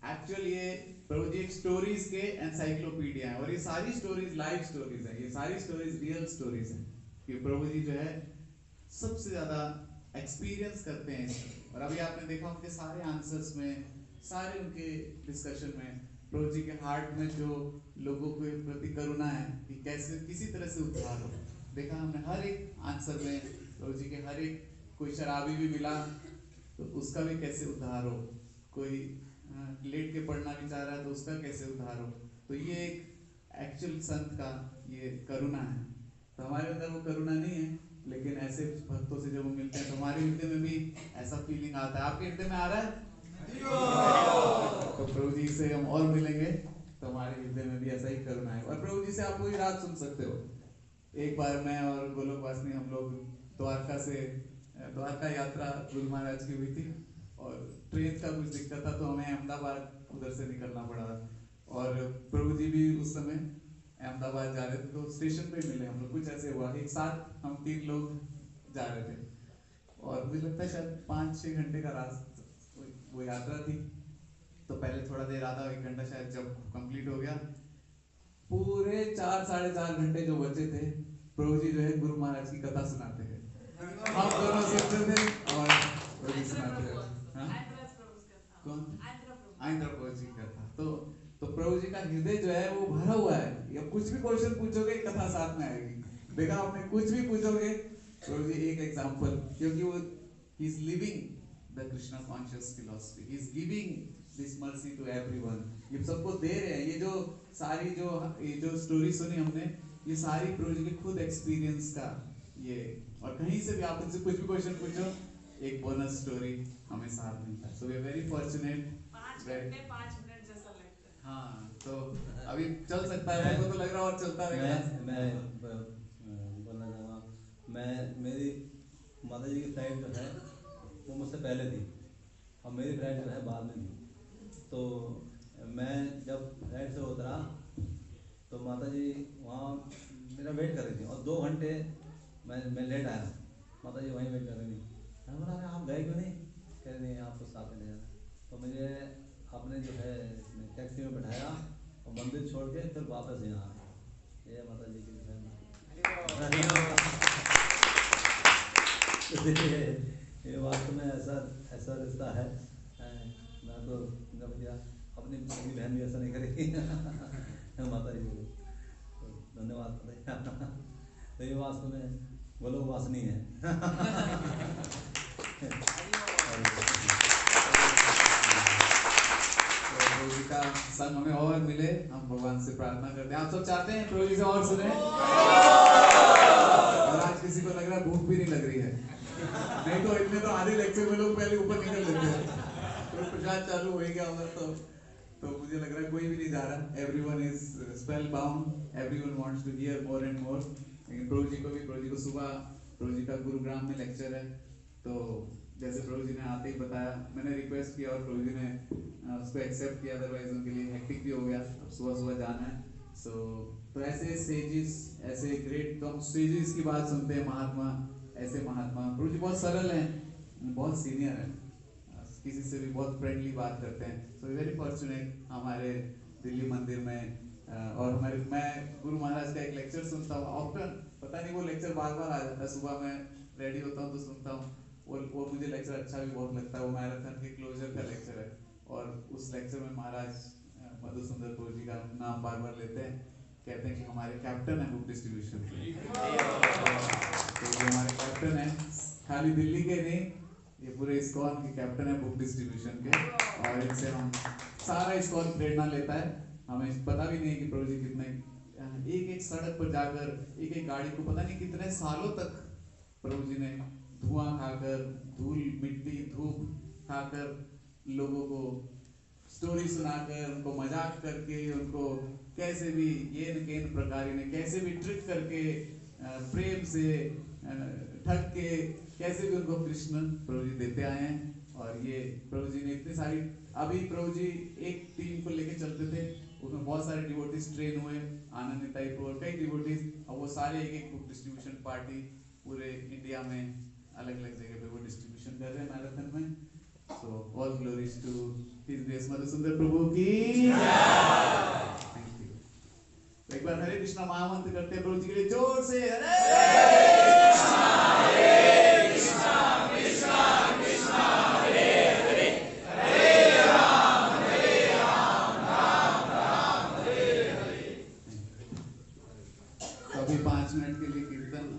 S1: एक्चुअल ये प्रभु जी एक स्टोरीज के एनसाइक्लोपीडिया है, और ये सारी स्टोरीज लाइव स्टोरीज है, ये सारी स्टोरीज रियल स्टोरीज हैं कि प्रभु जी जो है सबसे ज्यादा एक्सपीरियंस करते हैं इसको। और अभी आपने देखा उनके सारे आंसर्स में, सारे उनके डिस्कशन में प्रभु जी के हार्ट में जो लोगों के प्रति करुणा है कि कैसे किसी तरह से उद्धार हो। देखा हमने हर एक आंसर में प्रभु जी के हर एक, कोई शराबी भी मिला तो उसका भी कैसे उद्धार हो, कोई लेट के पढ़ना भी चाह रहा है तो उसका कैसे उद्धार हो। तो ये एक एक्चुअल संत का ये करुणा है। तो हमारे अंदर वो करुणा नहीं है, लेकिन ऐसे भक्तों से जब हम मिलते हैं तो हमारे हृदय में भी ऐसा फीलिंग आता है। आपके हृदय में आ रहा है? तो प्रभु जी से हम और मिलेंगे तो हमारे हृदय में भी ऐसा ही करुणा है, और प्रभु जी से आप पूरी रात सुन सकते हो। एक बार मैं और गोलोक वासनी हम लोग द्वारका यात्रा गुरु महाराज की हुई थी, और ट्रेन का कुछ दिक्कत था तो हमें अहमदाबाद उधर से निकलना पड़ा, और प्रभु जी भी उस समय अहमदाबाद जा रहे थे, तो स्टेशन पे मिले हम लोग। कुछ ऐसे हुआ, एक साथ हम 3 लोग जा रहे थे, और मुझे लगता है शायद 5-6 घंटे का रास्ता वो यात्रा थी। तो पहले थोड़ा देर, आधा 1 घंटा शायद जब कंप्लीट हो गया, पूरे 4-4.5 घंटे जो बचे थे प्रभु जी जो है गुरु महाराज की कथा सुनाते हैं। हम दोनों सुनते थे और प्रभु जी सुनाते थे। कौन? आंध्र प्रभु जी का था। तो प्रभु जी का हृदय जो है वो भरा हुआ है। या कुछ भी क्वेश्चन पूछोगे कथा साथ में आएगी। देखा आपने, कुछ भी पूछोगे प्रभु जी एक एग्जांपल, क्योंकि वो he is living the Krishna conscious philosophy, he is giving this mercy to everyone. ये सबको दे रहे हैं। ये जो सारी जो स्टोरी सुनी हमने, ये सारी प्रभु जी के खुद एक्सपीरियंस का ये, और कहीं से भी आप उनसे कुछ भी क्वेश्चन पूछो, एक बोनस स्टोरी हमें साथ मिलता है। So we are very fortunate.
S3: 5 minute जैसा लगता है।
S1: हाँ, तो अभी चल सकता है, मेरे को तो लग रहा है और चलता रहेगा।
S2: मैं बोलना चाहूँगा, मेरी माता जी की फ्लाइट जो है वो मुझसे पहले थी, और मेरी फ्लाइट जो है बाद में थी। तो मैं जब फ्लाइट से उतरा तो माता जी वहाँ मेरा वेट कर रही थी, और 2 घंटे मैं लेट आया, माता जी वहीं वेट कर रही थी। मैंने बोला आप गए क्यों नहीं? कह रहे नहीं, आपको साथ में ले जाना। तो मुझे आपने जो है टैक्सी में बैठाया और मंदिर छोड़ के फिर वापस यहाँ आया। ये माता जी की ये वास्तव में ऐसा रिश्ता है। मैं तो अपनी बहन भी ऐसा नहीं करेगी माता जी को तो धन्यवाद। तो ये वास्तव में गोलोक वासनी है।
S1: प्रभु जी का संग हमें और मिले, हम भगवान से प्रार्थना करते हैं। आप सब चाहते हैं प्रभु जी से और सुने? और आज किसी को लग रहा है भूख भी नहीं लग रही है, नहीं तो इतने तो आधे लेक्चर में लोग पहले ऊपर निकल लेते हैं। तो प्रसाद चालू हो गया होगा तो मुझे लग रहा है कोई भी नहीं जा रहा। Everyone is spellbound, everyone wants to hear more and more. लेकिन प्रभु जी को सुबह प्रभु जी का गुरुग्राम में लेक्चर है, तो जैसे प्रभु जी ने आते ही बताया, मैंने रिक्वेस्ट किया और प्रभु जी ने उसको एक्सेप्ट किया, अदरवाइज उनके लिए हेक्टिक भी हो गया, अब सुबह जाना है। तो ऐसे सेजेस, ऐसे ग्रेट, तो हम सेजेस की बात सुनते हैं, महात्मा, ऐसे महात्मा। प्रभु जी बहुत सरल हैं, बहुत सीनियर हैं, किसी से भी बहुत फ्रेंडली बात करते हैं। सो वेरी फॉर्चुनेट हमारे दिल्ली मंदिर में। और मैं गुरु महाराज का एक लेक्चर सुनता हूँ ऑफ्टन, पता नहीं वो लेक्चर बार बार आ जाता है। सुबह मैं रेडी होता हूँ तो सुनता हूँ, वो मुझे लेक्चर अच्छा भी बहुत लगता है। वो मैराथन के क्लोजर का लेक्चर है, और उस लेक्चर में महाराज मधुसूदन प्रभु जी का नाम बार बार लेते हैं, कहते हैं कि हमारे कैप्टन है बुक डिस्ट्रीब्यूशन के। तो जो हमारे कैप्टन है, खाली दिल्ली के नहीं, ये पूरे इस्कॉन के कैप्टन है बुक डिस्ट्रीब्यूशन के, और इनसे हम सारा इस्कॉन प्रेरणा लेता है। हमें पता भी नहीं है कि प्रभु जी कितने एक एक सड़क पर जाकर एक एक गाड़ी को पता नहीं कितने सालों तक प्रभु जी ने धुआं खाकर, धूल मिट्टी धूप खाकर, लोगों को स्टोरी सुनाकर, उनको मजाक करके, उनको कैसे भी ये केन प्रकार ने कैसे भी ट्रिक करके, प्रेम से ठग के, कैसे भी उनको कृष्ण प्रभु जी देते आए हैं। और ये प्रभु जी ने इतनी सारी, अभी प्रभु जी एक टीम को लेके चलते थे, उसमें बहुत सारे डिवोटीज ट्रेन हुए, आनंद निताई को और कई डिवोटीज, और वो सारे एक एक बुक डिस्ट्रीब्यूशन पार्टी पूरे इंडिया में अलग अलग जगह पे वो डिस्ट्रीब्यूशन कर रहे हैं मैराथन में। So all glories to his grace Madhusundar Prabhu की थैंक यू। एक बार हरे कृष्णा महामंत्र करते हैं प्रभु जी के लिए जोर से, हरे